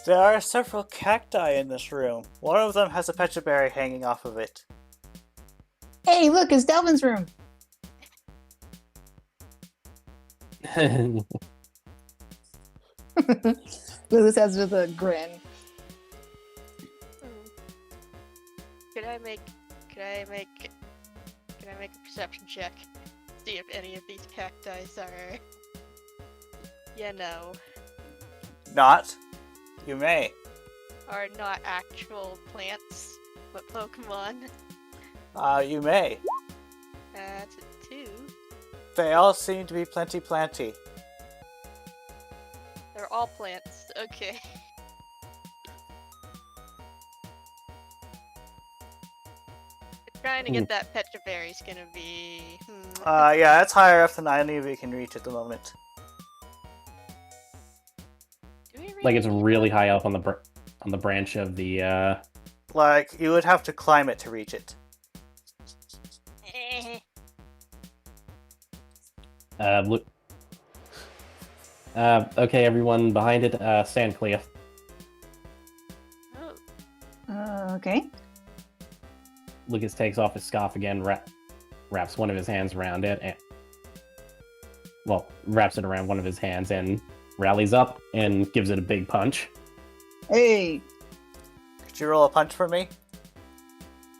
There are several cacti in this room. One of them has a pecha berry hanging off of it. Hey, look, it's Delvin's room. Lulu says with a grin. Can I make a perception check? See if any of these cacti are, Not. You may. are not actual plants, but Pokemon. You may. That's a 2. They all seem to be plenty planty. all plants. Okay. Trying to get that Petra berry's gonna be. Yeah, it's higher up than any of you can reach at the moment. Do we Like it's need really one? high up on the branch of the. Like, you would have to climb it to reach it. Look. Okay, everyone behind it, stand clear. Oh, Okay. Lucas takes off his scarf again, wraps one of his hands around it, and wraps it around one of his hands and rallies up and gives it a big punch. Hey. Could you roll a punch for me?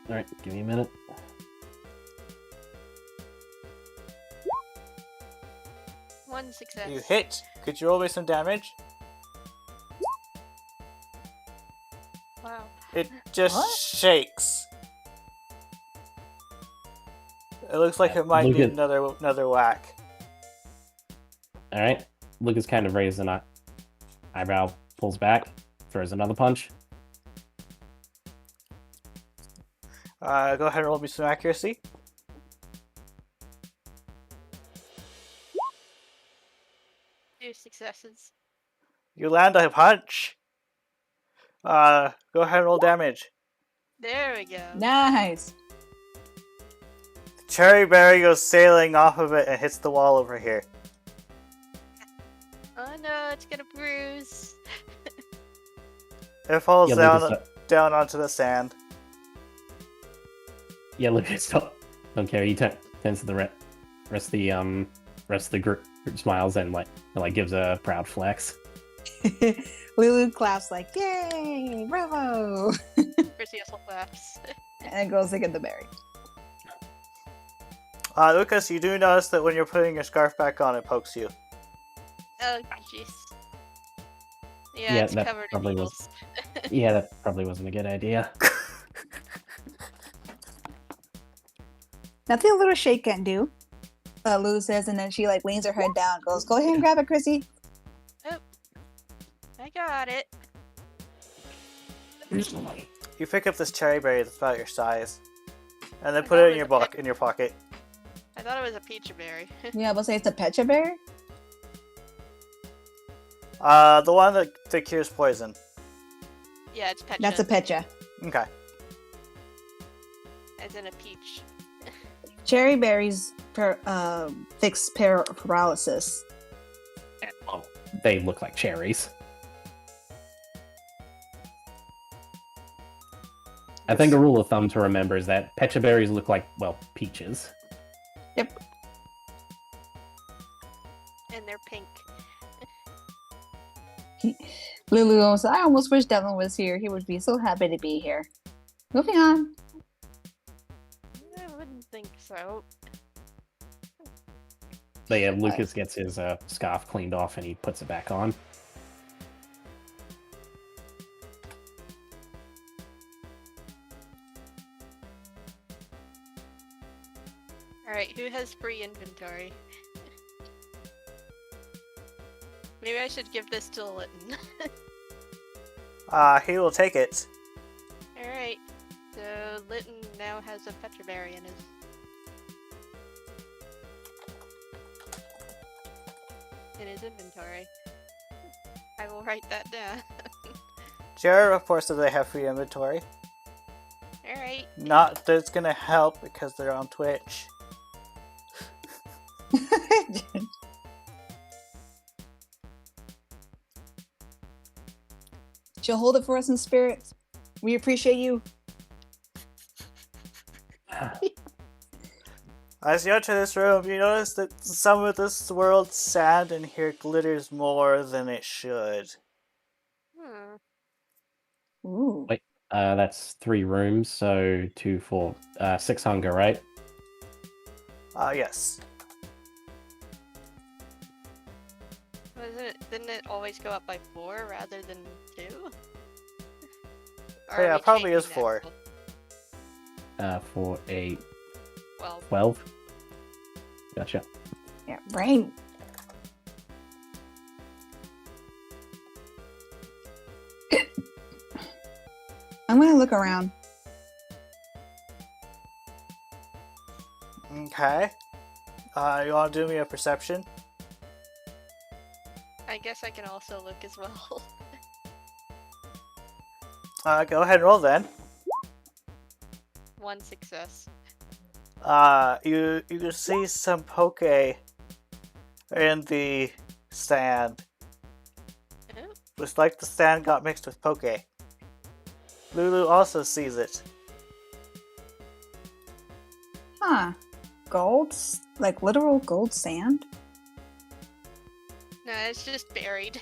All right, give me a minute. one success. You hit. Could you roll me some damage? Wow. It just What? shakes. It looks like it might need another whack. All right, Lucas kind of raises an eyebrow, pulls back, throws another punch. Go ahead and roll me some accuracy. Two successes. You land a punch. Go ahead and roll damage. There we go. Nice. The cherry berry goes sailing off of it and hits the wall over here. Oh no, it's gonna bruise. It falls Yeah, down Lucas, down onto the sand. yeah, Lucas don't care. He turns to the rest of the group smiles and like gives a proud flex. Lulu claps like, yay, bravo. Percy also claps. And goes to get the berry. Lucas, you do notice that when you're putting your scarf back on, it pokes you. Oh jeez. Yeah, Yeah, it's that covered in probably needles. Yeah, that probably wasn't a good idea. Nothing a little shake can do. Lulu says, and then she like leans her head down, goes, go ahead and grab it, Chrissy. I got it. You pick up this cherry berry that's about your size, and then I put thought it it in your was a in your pocket. I thought it was a peach berry. Yeah, we'll say it's a pecha berry. The one that cures poison. Yeah, it's pecha. That's a pecha. Okay. As in a peach. Cherry berries fix paralysis. Well, they look like cherries. I think a rule of thumb to remember is that pecha berries look like, well, peaches. Yep. And they're pink. Lulu goes, I almost wish Devin was here. He would be so happy to be here. Moving on. I wouldn't think so. But yeah, Lucas gets his scarf cleaned off and he puts it back on. Alright, who has free inventory? Maybe I should give this to Lytton. He will take it. Alright, so Lytton now has a petra berry in his inventory. I will write that down. Jared reports that they have free inventory. Alright. Not that it's gonna help because they're on Twitch. She'll hold it for us in spirit. We appreciate you. As you enter this room, you notice that some of this world's sand in here glitters more than it should. Ooh. Wait, that's 3 rooms, so 2, 4, 6 hunger, right? Yes. Didn't it always go up by 4 rather than 2? Oh, yeah, it probably is 4. 4, 8, 12. 12. Gotcha. Yeah, brain. I'm gonna look around. Okay. You want to do me a perception? I guess I can also look as well. Go ahead and roll then. 1 success. You can see some poke in the sand. Oh, Looks like the sand got mixed with poke. Lulu also sees it. Huh. Gold? Like literal gold sand? no, it's just buried.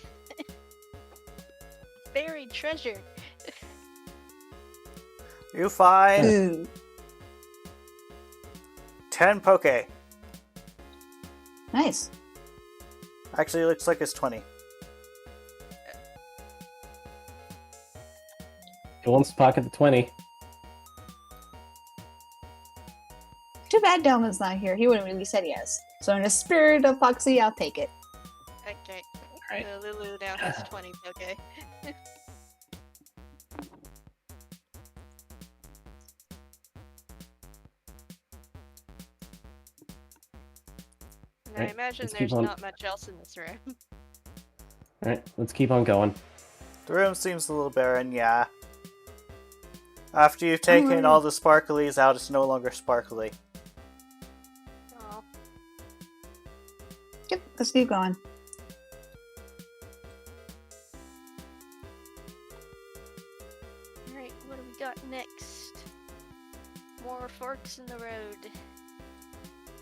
Buried treasure. You find Ooh. 10 poke. Nice. Actually, it looks like it's 20. Who wants to pocket the 20? Too bad Delman's not here. He would have really said yes. So in the spirit of Foxy, I'll take it. Okay. Alright. So Lulu now has 20, okay. And I Right, imagine let's keep there's on- not much else in this room. Alright, let's keep on going. The room seems a little barren, yeah. After you've taken Alright. all the sparklies out, it's no longer sparkly. Oh, Yep, let's keep going. alright, what do we got next? More forks in the road.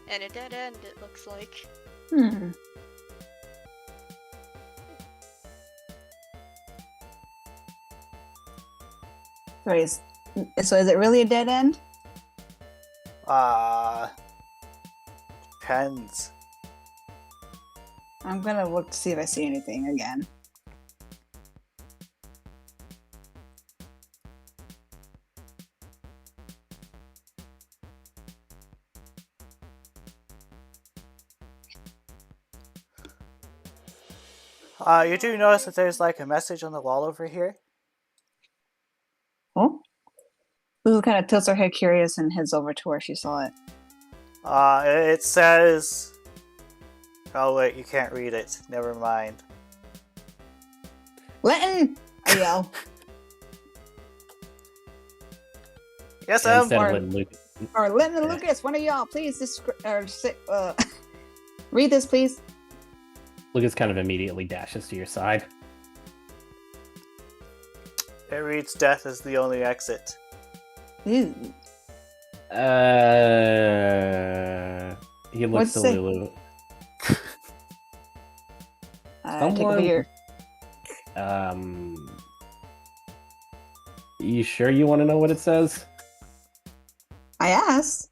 And a dead end, it looks like. Hmm. So is it really a dead end? Depends. I'm gonna look to see if I see anything again. You do notice that there's like a message on the wall over here? Oh? Lulu kind of tilts her head curious and heads over to where she saw it. It says... Oh wait, you can't read it. Never mind. Linton! I yell. Yes, Yeah, instead of or- letting Luke. Or Linton and Lucas, one of y'all, please read this, please. Lucas kind of immediately dashes to your side. It reads death is the only exit. Ooh. He looks What's to it? Lulu. Take over Someone- here. You sure you want to know what it says? I asked.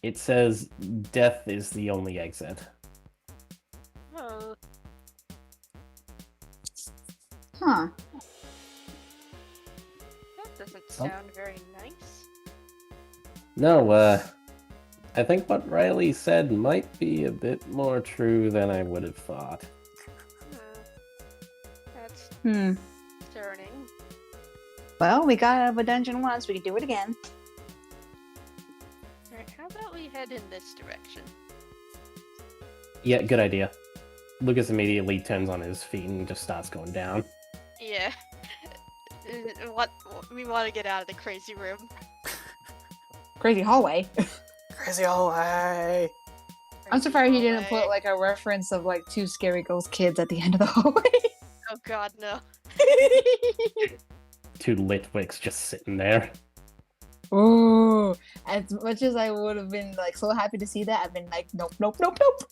It says death is the only exit. Oh, Huh. that doesn't Some- sound very nice. No, I think what Riley said might be a bit more true than I would have thought. That's Hmm. concerning. Well, we got out of a dungeon once. We can do it again. Alright, how about we head in this direction? Yeah, good idea. Lucas immediately turns on his feet and just starts going down. Yeah. What? We want to get out of the crazy room. Crazy hallway. Crazy hallway! I'm surprised he didn't hallway. put like a reference of like two scary ghost kids at the end of the hallway. Oh god, no. Two lit wicks just sitting there. Ooh. As much as I would have been like so happy to see that, I've been like, nope, nope, nope, nope.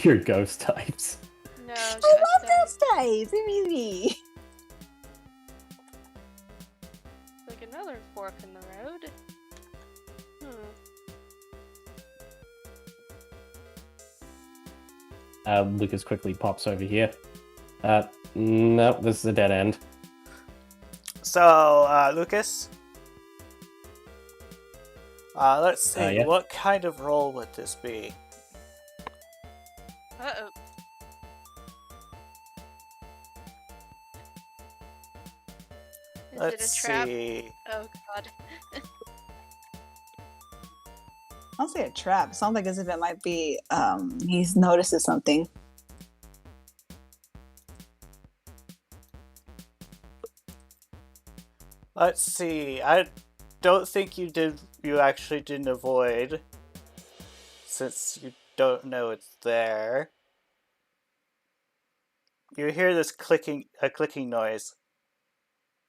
Your ghost types. No, I just, love those days. They're easy. like another fork in the road. Lucas quickly pops over here. No, this is a dead end. So, Lucas? Let's see, Yeah. what kind of role would this be? Uh-oh. it a Let's trap? see. Oh god. I'll say a trap. Sounds like as if it might be he's notices something. Let's see. I don't think you did. You actually didn't avoid, since you don't know it's there. You hear this clicking noise.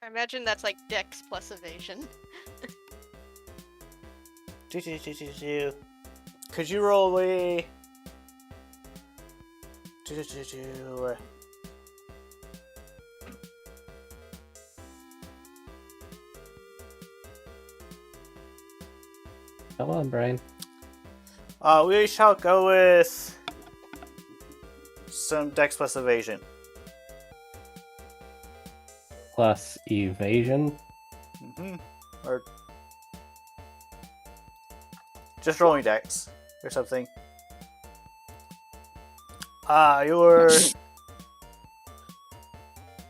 I imagine that's like Dex plus evasion. Do. Could you roll a? Do. Come on, Brian. We shall go with some Dex plus evasion. Plus evasion. Or just rolling Dex or something. You were.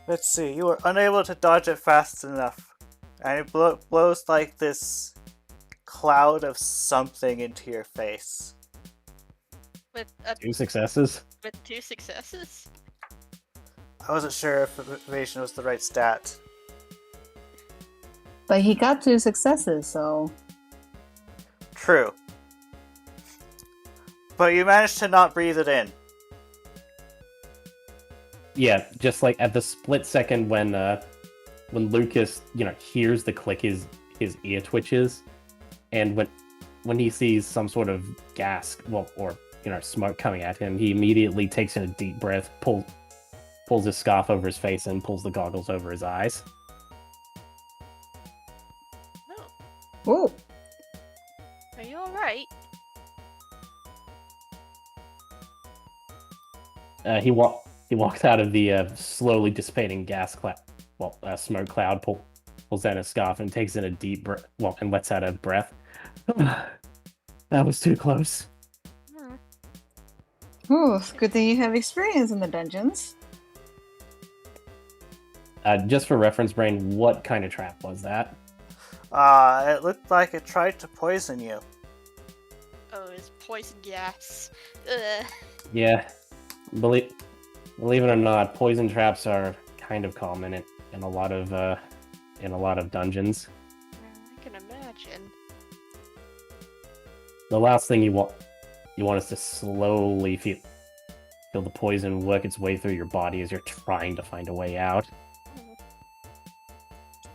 Let's see. You were unable to dodge it fast enough, and it blows like this cloud of something into your face. With 2 successes. with 2 successes? I wasn't sure if evasion was the right stat. But he got 2 successes, so True. But you managed to not breathe it in. Yeah, just like at the split second when Lucas, hears the click, his ear twitches, and when he sees some sort of gas, or smoke coming at him, he immediately takes in a deep breath, pulls his scarf over his face, and pulls the goggles over his eyes. Oh, ooh. are you alright? He walks out of the slowly dissipating smoke cloud, pulls down his scarf and takes in a deep breath, and lets out a breath. That was too close. Ooh, good thing you have experience in the dungeons. Just for reference, Brain, what kind of trap was that? It looked like it tried to poison you. Oh, it's poison gas. Ugh. Yeah, believe it or not, poison traps are kind of common in a lot of dungeons. I can imagine. The last thing you want is to slowly feel the poison work its way through your body as you're trying to find a way out.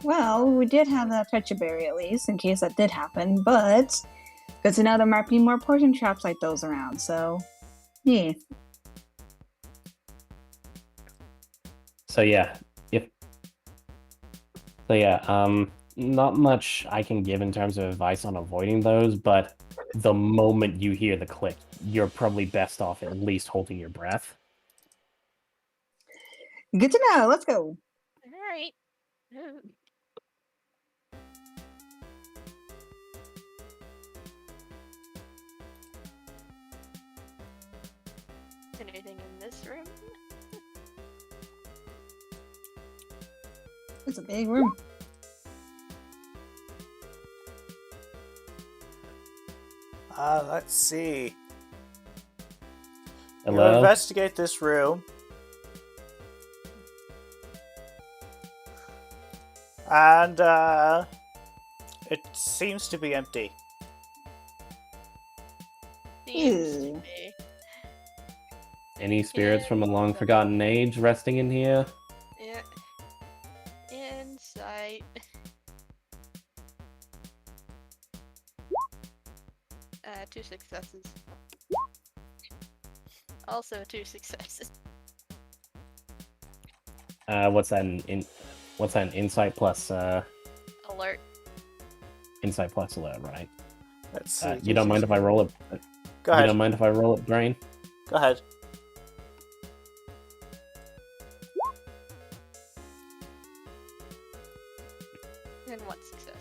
Well, we did have that fetch berry at least, in case that did happen, but good to know there might be more poison traps like those around, so yeah. So yeah, not much I can give in terms of advice on avoiding those, but the moment you hear the click, you're probably best off at least holding your breath. Good to know. Let's go. Alright. Anything in this room? It's a big room. Let's see. You Hello? investigate this room. And, it seems to be empty. Seems to Ew. be. Any spirits from a long forgotten age resting in here? Yeah. Insight. 2 successes. Also 2 successes. What's that? What's that? An insight plus Alert. insight plus alert, right? Let's see. You don't mind if I roll it? Go You ahead. don't mind if I roll it, Brain? Go ahead. And 1 success.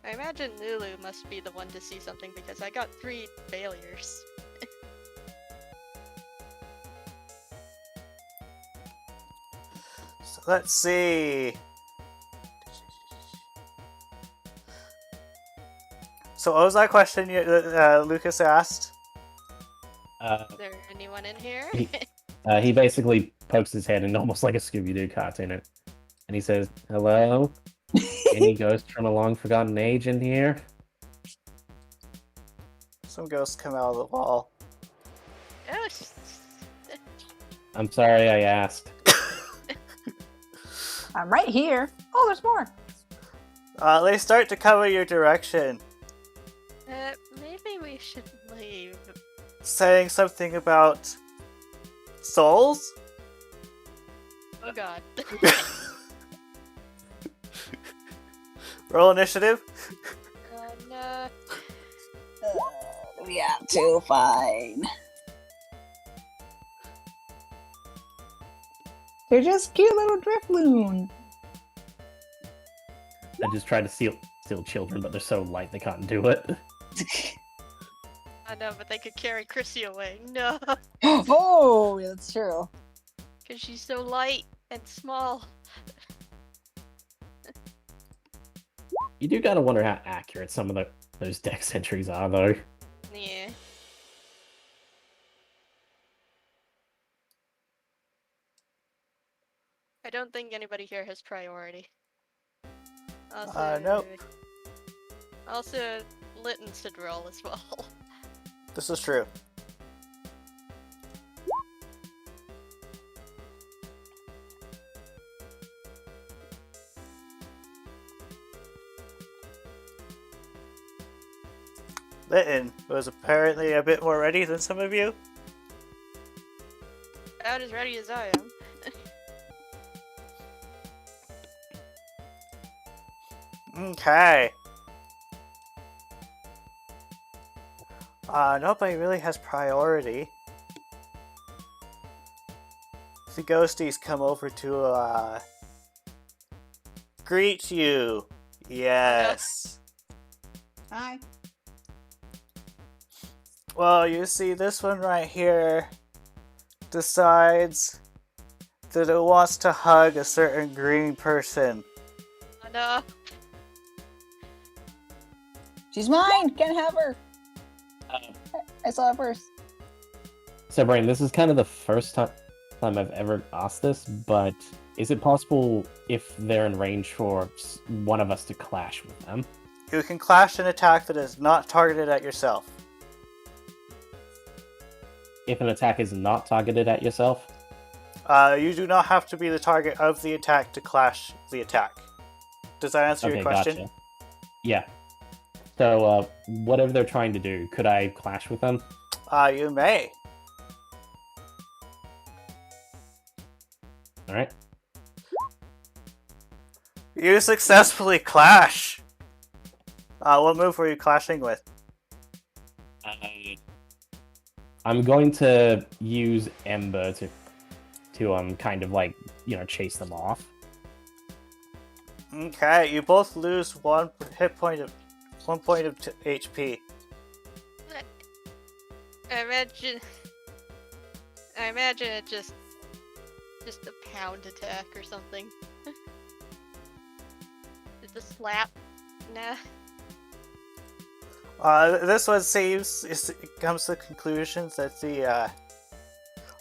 I imagine Lulu must be the one to see something because I got 3 failures. So let's see. So what was that question Lucas asked? Is there anyone in here? He basically pokes his head in almost like a Scooby-Doo cartoon, and he says, "Hello? Any ghost from a long-forgotten age in here?" Some ghosts come out of the wall. Ghosts. I'm sorry I asked. I'm right here. Oh, there's more. They start to come in your direction, Maybe we should leave. saying something about souls? Oh god. Roll initiative. No. We have to fine. They're just cute little driftloon. I just tried to steal children, but they're so light they can't do it. I know, but they could carry Chrissy away. No. Oh, that's true. Because she's so light and small. You do gotta wonder how accurate some of those dex entries are, though. Yeah. I don't think anybody here has priority. Also, Nope. Also, Litton should roll as well. This is true. Litton was apparently a bit more ready than some of you. About as ready as I am. Okay. Nobody really has priority. The ghosties come over to, greet you. Yes. Hi. Well, you see, this one right here decides that it wants to hug a certain green person. Oh no. She's mine. Can't have her. I saw her first. So, Brain, this is kind of the first time I've ever asked this, but is it possible if they're in range for one of us to clash with them? You can clash an attack that is not targeted at yourself. If an attack is not targeted at yourself? You do not have to be the target of the attack to clash the attack. Does that answer your question? Gotcha. Yeah. So, whatever they're trying to do, could I clash with them? You may. Alright. You successfully clash! What move were you clashing with? I'm going to use Ember to kind of like, chase them off. Okay, you both lose one point of HP. I imagine it just a pound attack or something. Just a slap. Nah. This one comes to the conclusion that the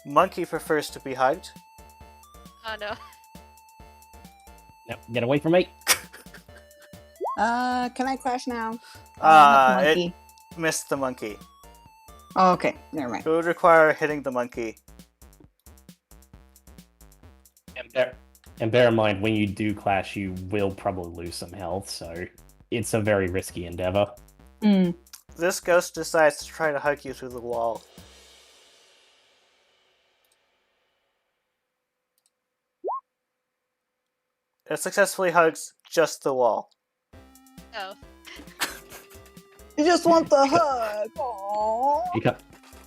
monkey prefers to be hugged. Oh no. Yep, get away from me! Can I clash now? It missed the monkey. Oh, okay. Never mind. It would require hitting the monkey. And bear in mind, when you do clash, you will probably lose some health, so it's a very risky endeavor. Mm. This ghost decides to try to hug you through the wall. It successfully hugs just the wall. Oh. You just want the hug. Aww.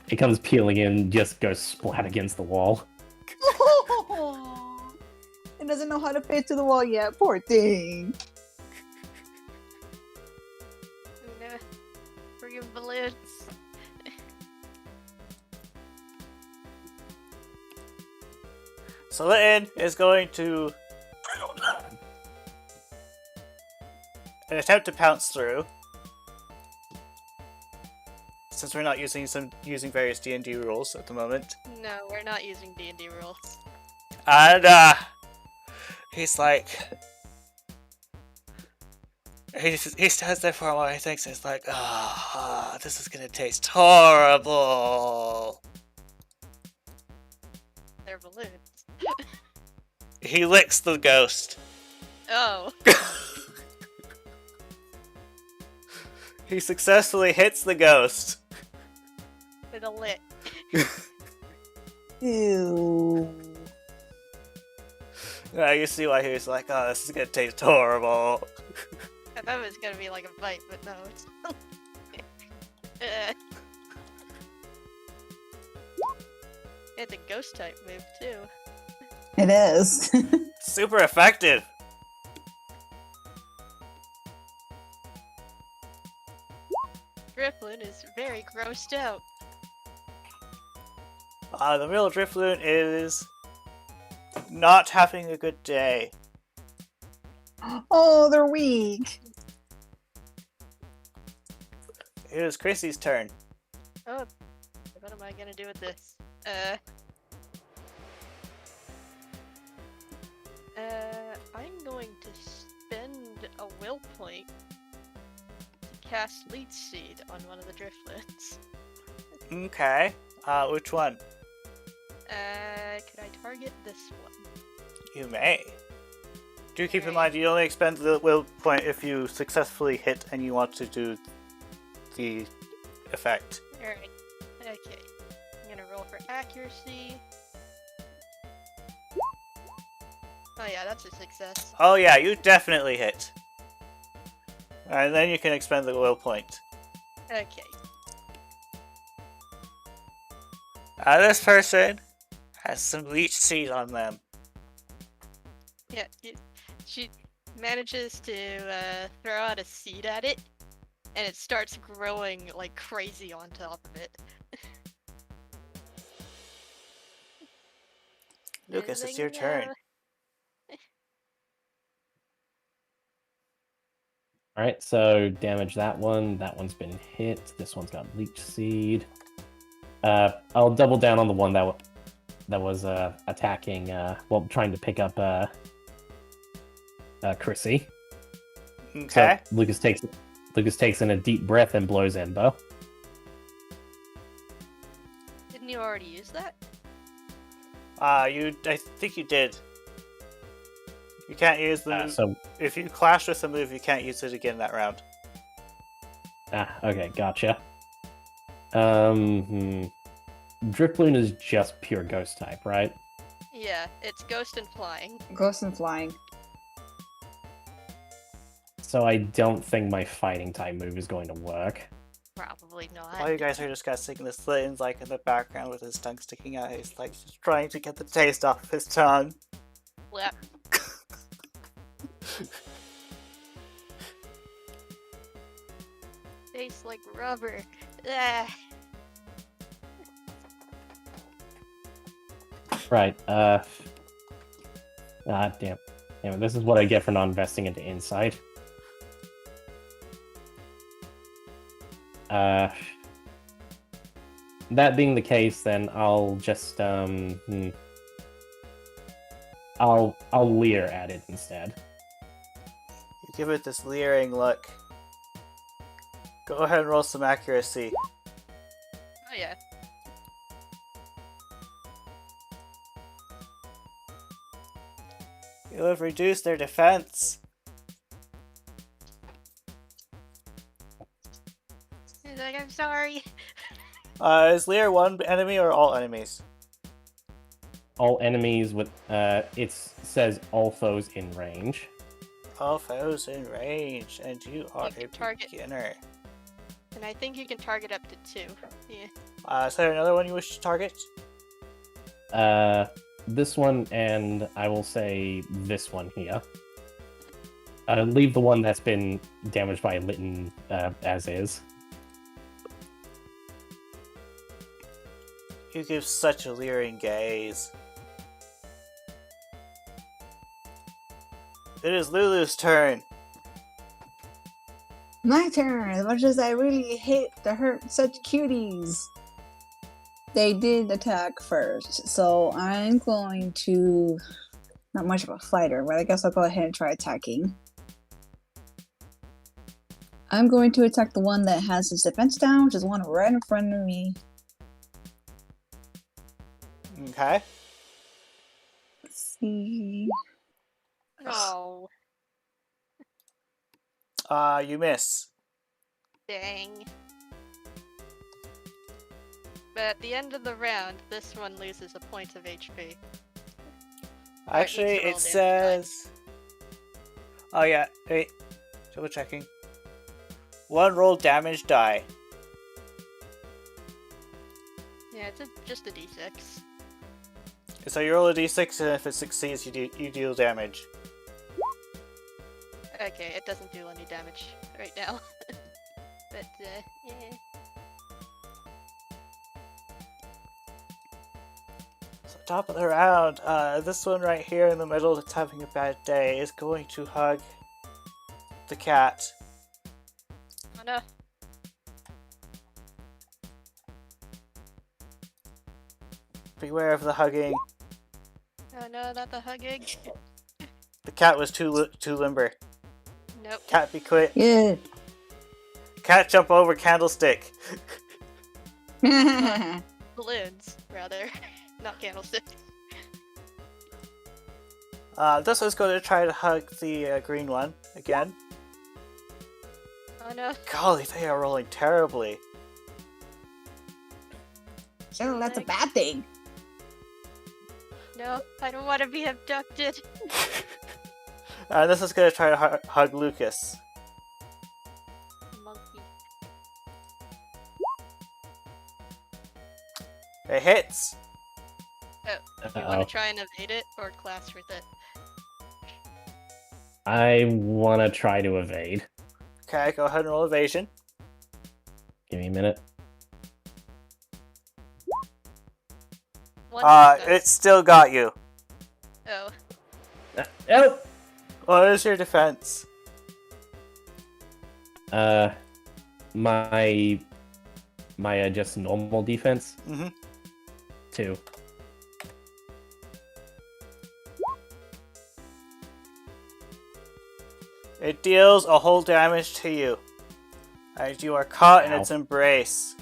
It comes peeling in, just goes splat against the wall. It doesn't know how to fit to the wall yet. Poor thing. Nah. Friggin' balloons. So Litton is going to can attempt to pounce through. Since we're not using various D&D rules at the moment. No, we're not using D&D rules. And he's like, he stands there for a while. He thinks it's like, this is gonna taste horrible. They're balloons. He licks the ghost. Oh. He successfully hits the ghost. With a lick. Ew. You see why he was like, oh, this is gonna taste horrible. I thought it was gonna be like a bite, but no, it's It's a ghost type move too. It is. Super effective. Drifloon is very grossed out. The real Drifloon is not having a good day. Oh, they're weak. It is Chrissy's turn. Oh, what am I gonna do with this? I'm going to spend a will point to cast Leech Seed on one of the Driftlets. Okay. Which one? Could I target this one? You may. Do keep in Alright. mind you only expend the will point if you successfully hit and you want to do the effect. Alright. Okay. I'm gonna roll for accuracy. Oh yeah, that's a success. Oh yeah, you definitely hit. And then you can expend the will point. Okay. This person has some leech seed on them. Yeah, she manages to throw out a seed at it, and it starts growing like crazy on top of it. Lucas, And it's then, your turn. Alright, so damage that one. That one's been hit. This one's got Leech Seed. I'll double down on the one that was attacking, trying to pick up Chrissy. Okay. So Lucas takes in a deep breath and blows Embo. Didn't you already use that? I think you did. You can't use the move. So If you clash with a move, you can't use it again that round. okay, gotcha. Drifloon is just pure ghost type, right? Yeah, it's ghost and flying. Ghost and flying. So I don't think my fighting type move is going to work. Probably not. While you guys are discussing this, Lynn's like in the background with his tongue sticking out. He's like just trying to get the taste off his tongue. Yep. Tastes like rubber. Ah. Right, damn. Damn, this is what I get for not investing into insight. That being the case, then I'll just, I'll leer at it instead. You give it this leering look. Go ahead and roll some accuracy. Oh yeah. You have reduced their defense. He's like, I'm sorry. Is Lear one enemy or all enemies? All enemies with, it says all foes in range. All foes in range, and you are You a can target- beginner. And I think you can target up to 2. Yeah. Is there another one you wish to target? This one, and I will say this one here. Leave the one that's been damaged by Litten as is. You give such a leering gaze. It is Lulu's turn. My turn. As much as I really hate to hurt such cuties. They did attack first, so I'm going to... Not much of a fighter, but I guess I'll go ahead and try attacking. I'm going to attack the one that has his defense down, which is the one right in front of me. Okay. Let's see. Oh, You miss. dang. But at the end of the round, this one loses a point of HP. Or it needs to Actually, roll it damage die. says. Oh yeah. Wait. Double checking. One roll damage die. Yeah, it's just a d6. So you roll a d6, and if it succeeds, you deal damage. Okay, it doesn't do any damage right now. But, yeah. So top of the round, this one right here in the middle that's having a bad day is going to hug the cat. Oh no. Beware of the hugging. Oh no, not the hugging. The cat was too limber. Nope. Cat, be quick. Yeah. Cat, jump over candlestick. Balloons, rather. Not candlesticks. This one's going to try to hug the green one again. Oh no. Golly, they are rolling terribly. So that's a bad thing. No, I don't want to be abducted. This is going to try to hug Lucas. Monkey. It hits. Oh, you want to try and evade it or clash with it? I want to try to evade. Okay, go ahead and roll evasion. Give me a minute. One It success. still got you. Oh, Oh! What is your defense? My just normal defense. Mm-hmm. 2. It deals a whole damage to you. As you are caught in Ow. its embrace.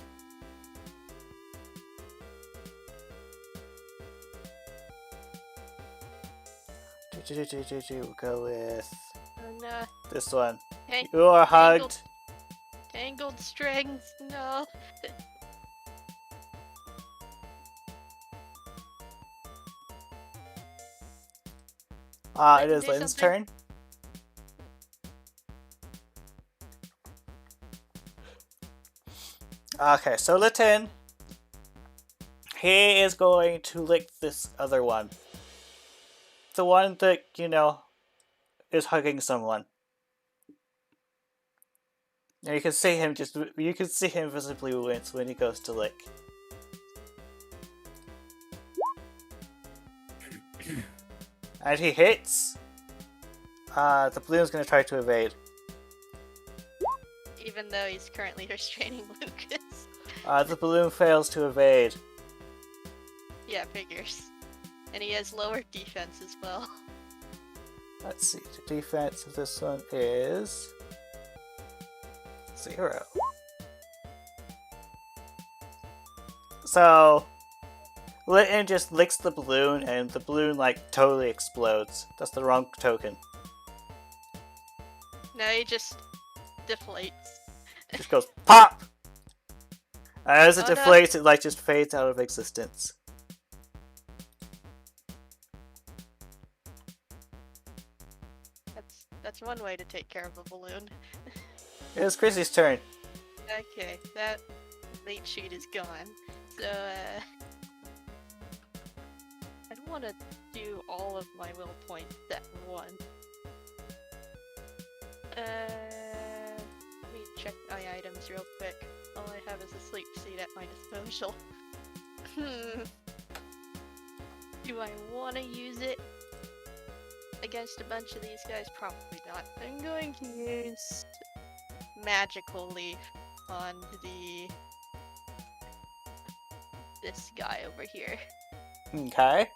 We'll go with oh no. this one. Hey, You are hugged. tangled strings. No. It is do Lynn's something. turn. Okay, so Litten, he is going to lick this other one. The one that, is hugging someone. And you can see him visibly wince when he goes to lick. And he hits. The balloon's gonna try to evade. Even though he's currently restraining Lucas. The balloon fails to evade. Yeah, figures. And he has lower defense as well. Let's see, the defense of this one is 0. So, Litten just licks the balloon and the balloon totally explodes. That's the wrong token. No, he just deflates. It just goes POP! And as it Oh, no. deflates, it just fades out of existence. That's one way to take care of a balloon. It is Chrissy's turn. Okay, that late sheet is gone. So, I don't want to do all of my will points at once. Let me check my items real quick. All I have is a sleep seed at my disposal. Do I want to use it against a bunch of these guys? Probably not. I'm going to use magical leaf on this guy over here. Okay.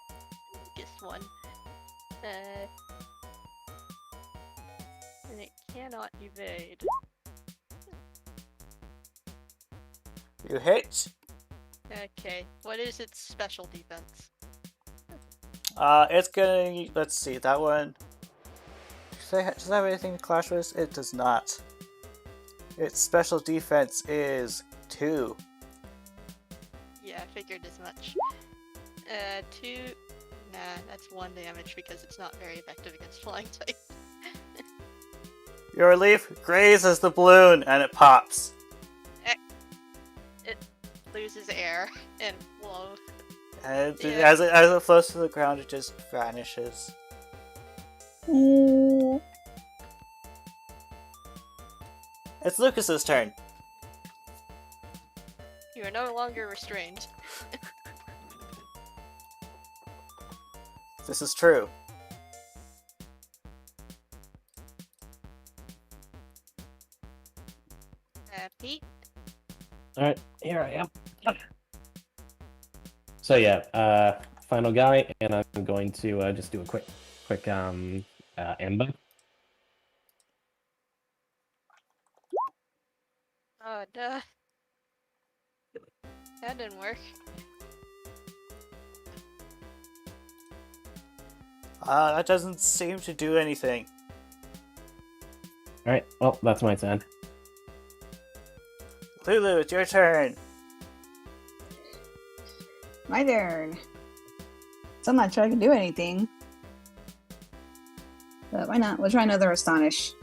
This one. And it cannot evade. You hit. Okay, what is its special defense? It's gonna. Let's see, that one. Does it have anything to clash with? It does not. Its special defense is 2. Yeah, I figured as much. 2. Nah, that's 1 damage because it's not very effective against flying type. Your leaf grazes the balloon and it pops. It loses air and flow. And Yeah. as it floats to the ground, it just vanishes. Ooh. It's Lucas's turn. You are no longer restrained. This is true. Pete? Alright, here I am. So yeah, final guy, and I'm going to just do a quick ember. Oh, duh. That didn't work. That doesn't seem to do anything. Alright, well, that's my turn. Lulu, it's your turn. My turn. So I'm not sure I can do anything. But why not? We'll try another Astonish.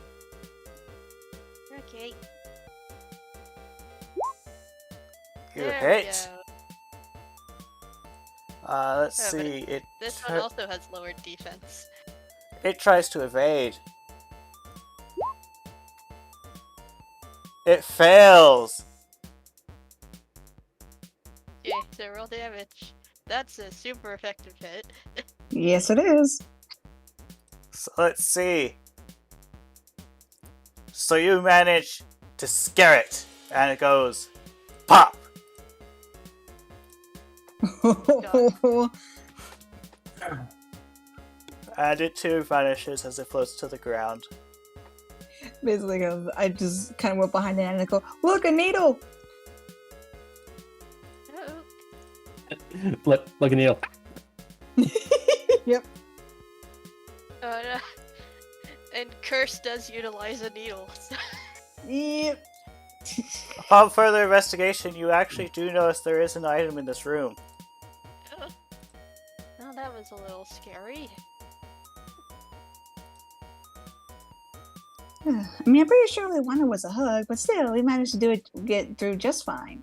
Okay. You There we hit. go. Let's Oh, but see. This one also has lowered defense. It tries to evade. It fails. Okay, so roll damage. That's a super effective hit. Yes, it is. So let's see. So you manage to scare it, and it goes pop. And it too vanishes as it floats to the ground. Basically, I just kind of went behind it and I go, look, a needle! Oh, Look at Neil. Yep. oh no. And Curse does utilize a needle. So. Yep. Upon further investigation, you actually do notice there is an item in this room. Oh, that was a little scary. I mean, I'm pretty sure all we wanted was a hug, but still, we managed to get through just fine.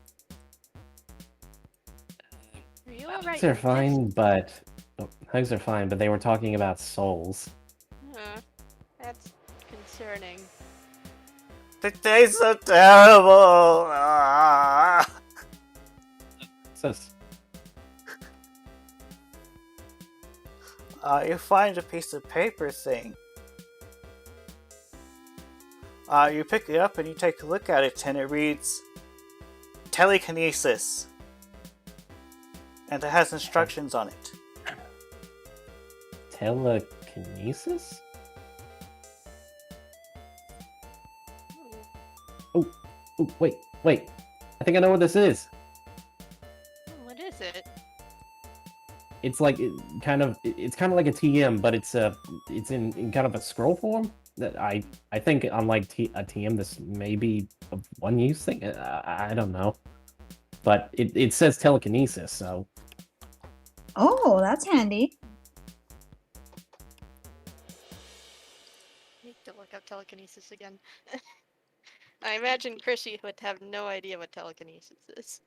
Are you alright? Hugs are fine, but hugs are fine, but they were talking about souls. That's concerning. The taste so terrible. Ah. So You find a piece of paper thing. You pick it up and you take a look at it, and it reads telekinesis. And it has instructions on it. telekinesis? Oh, wait. I think I know what this is. What is it? It's like it's kind of like a TM, but it's in kind of a scroll form. That I think unlike a TM, this may be a one-use thing. I don't know, but it says telekinesis, so. Oh, that's handy. Need to look up telekinesis again. I imagine Chrissy would have no idea what telekinesis is.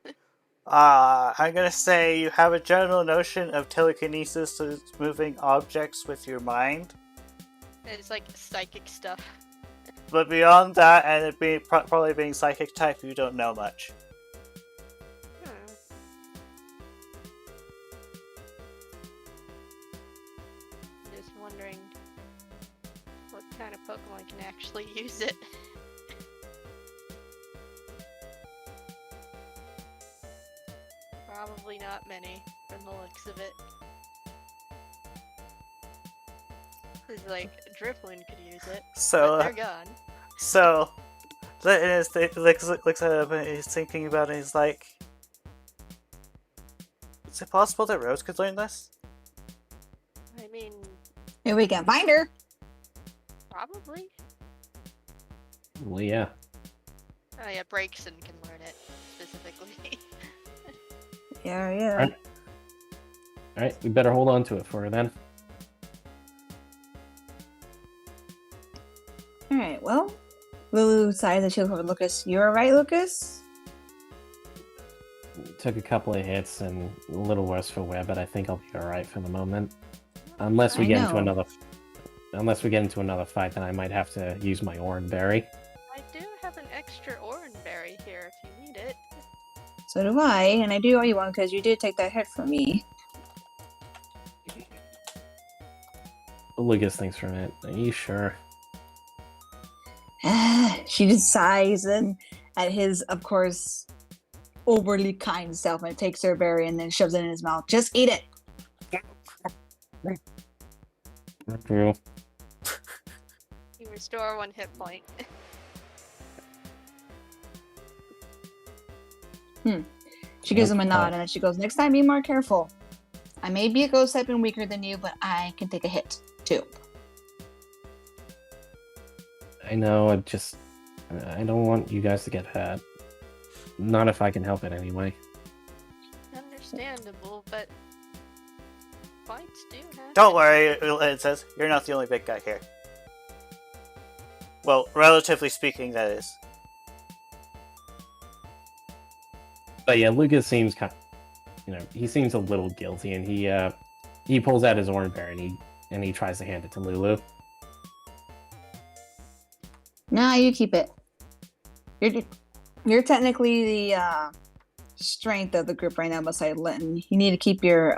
I'm gonna say you have a general notion of telekinesis as moving objects with your mind. It's like psychic stuff. But beyond that, and it being probably being psychic type, you don't know much. Just wondering what kind of Pokemon can actually use it. Probably not many, from the looks of it. It's like, Drifloon could use it, So, but they're gone. so, looks at him and he's thinking about it and he's like, is it possible that Rose could learn this? I mean, If we can find her. probably. Well, yeah. Oh yeah, Breakson can learn it, specifically. Yeah. Alright, we better hold on to it for her then. Alright, well, Lulu decides that she'll cover Lucas. You alright, Lucas? Took a couple of hits and a little worse for wear, but I think I'll be alright for the moment. Unless we I get into know. another fight, then I might have to use my Oran Berry. I do have an extra Oran Berry here if you need it. So do I, and I do owe you one because you did take that hit from me. Lucas thinks from it. Are you sure? She just sighs and at his, of course, overly kind self and takes her berry and then shoves it in his mouth. Just eat it. True. You restore 1 hit point. She gives him a Okay. nod and then she goes, next time be more careful. I may be a ghost type and weaker than you, but I can take a hit too. I know, I don't want you guys to get hurt. Not if I can help it anyway. Understandable, but fights do happen. Don't worry, it says, you're not the only big guy here. Well, relatively speaking, that is. But yeah, Lucas seems he seems a little guilty, and he pulls out his Oran Berry and he tries to hand it to Lulu. Nah, you keep it. You're technically the strength of the group right now beside Linton. You need to keep your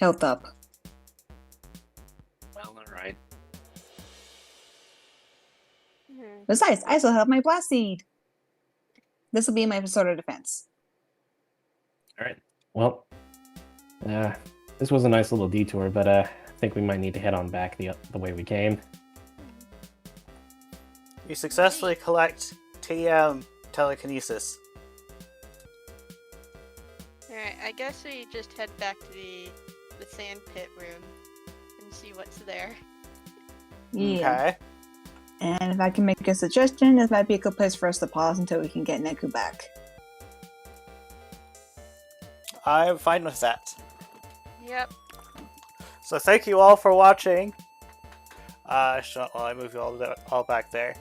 health up. Well, alright. Besides, I still have my blast seed. This will be my sort of defense. Alright. Well, this was a nice little detour, but I think we might need to head on back the way we came. You successfully collect TM telekinesis. Alright, I guess we just head back to the sand pit room and see what's there. Yeah. Okay. And if I can make a suggestion, this might be a good place for us to pause until we can get Neku back. I'm fine with that. Yep. So thank you all for watching. I move you all back there.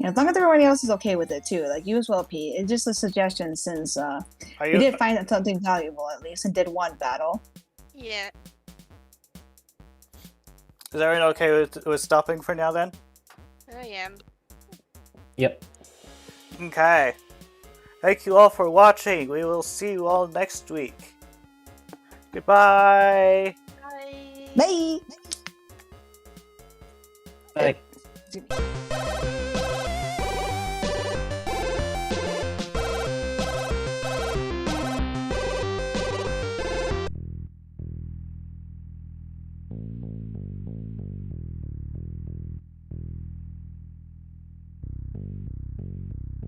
Yeah, as long as everybody else is okay with it too. Like you as well, Pete. It's just a suggestion since Are we you? did find something valuable at least and did one battle. Yeah. Is everyone okay with stopping for now then? I am. Yep. Okay. Thank you all for watching. We will see you all next week. Goodbye. Bye. Bye! Bye.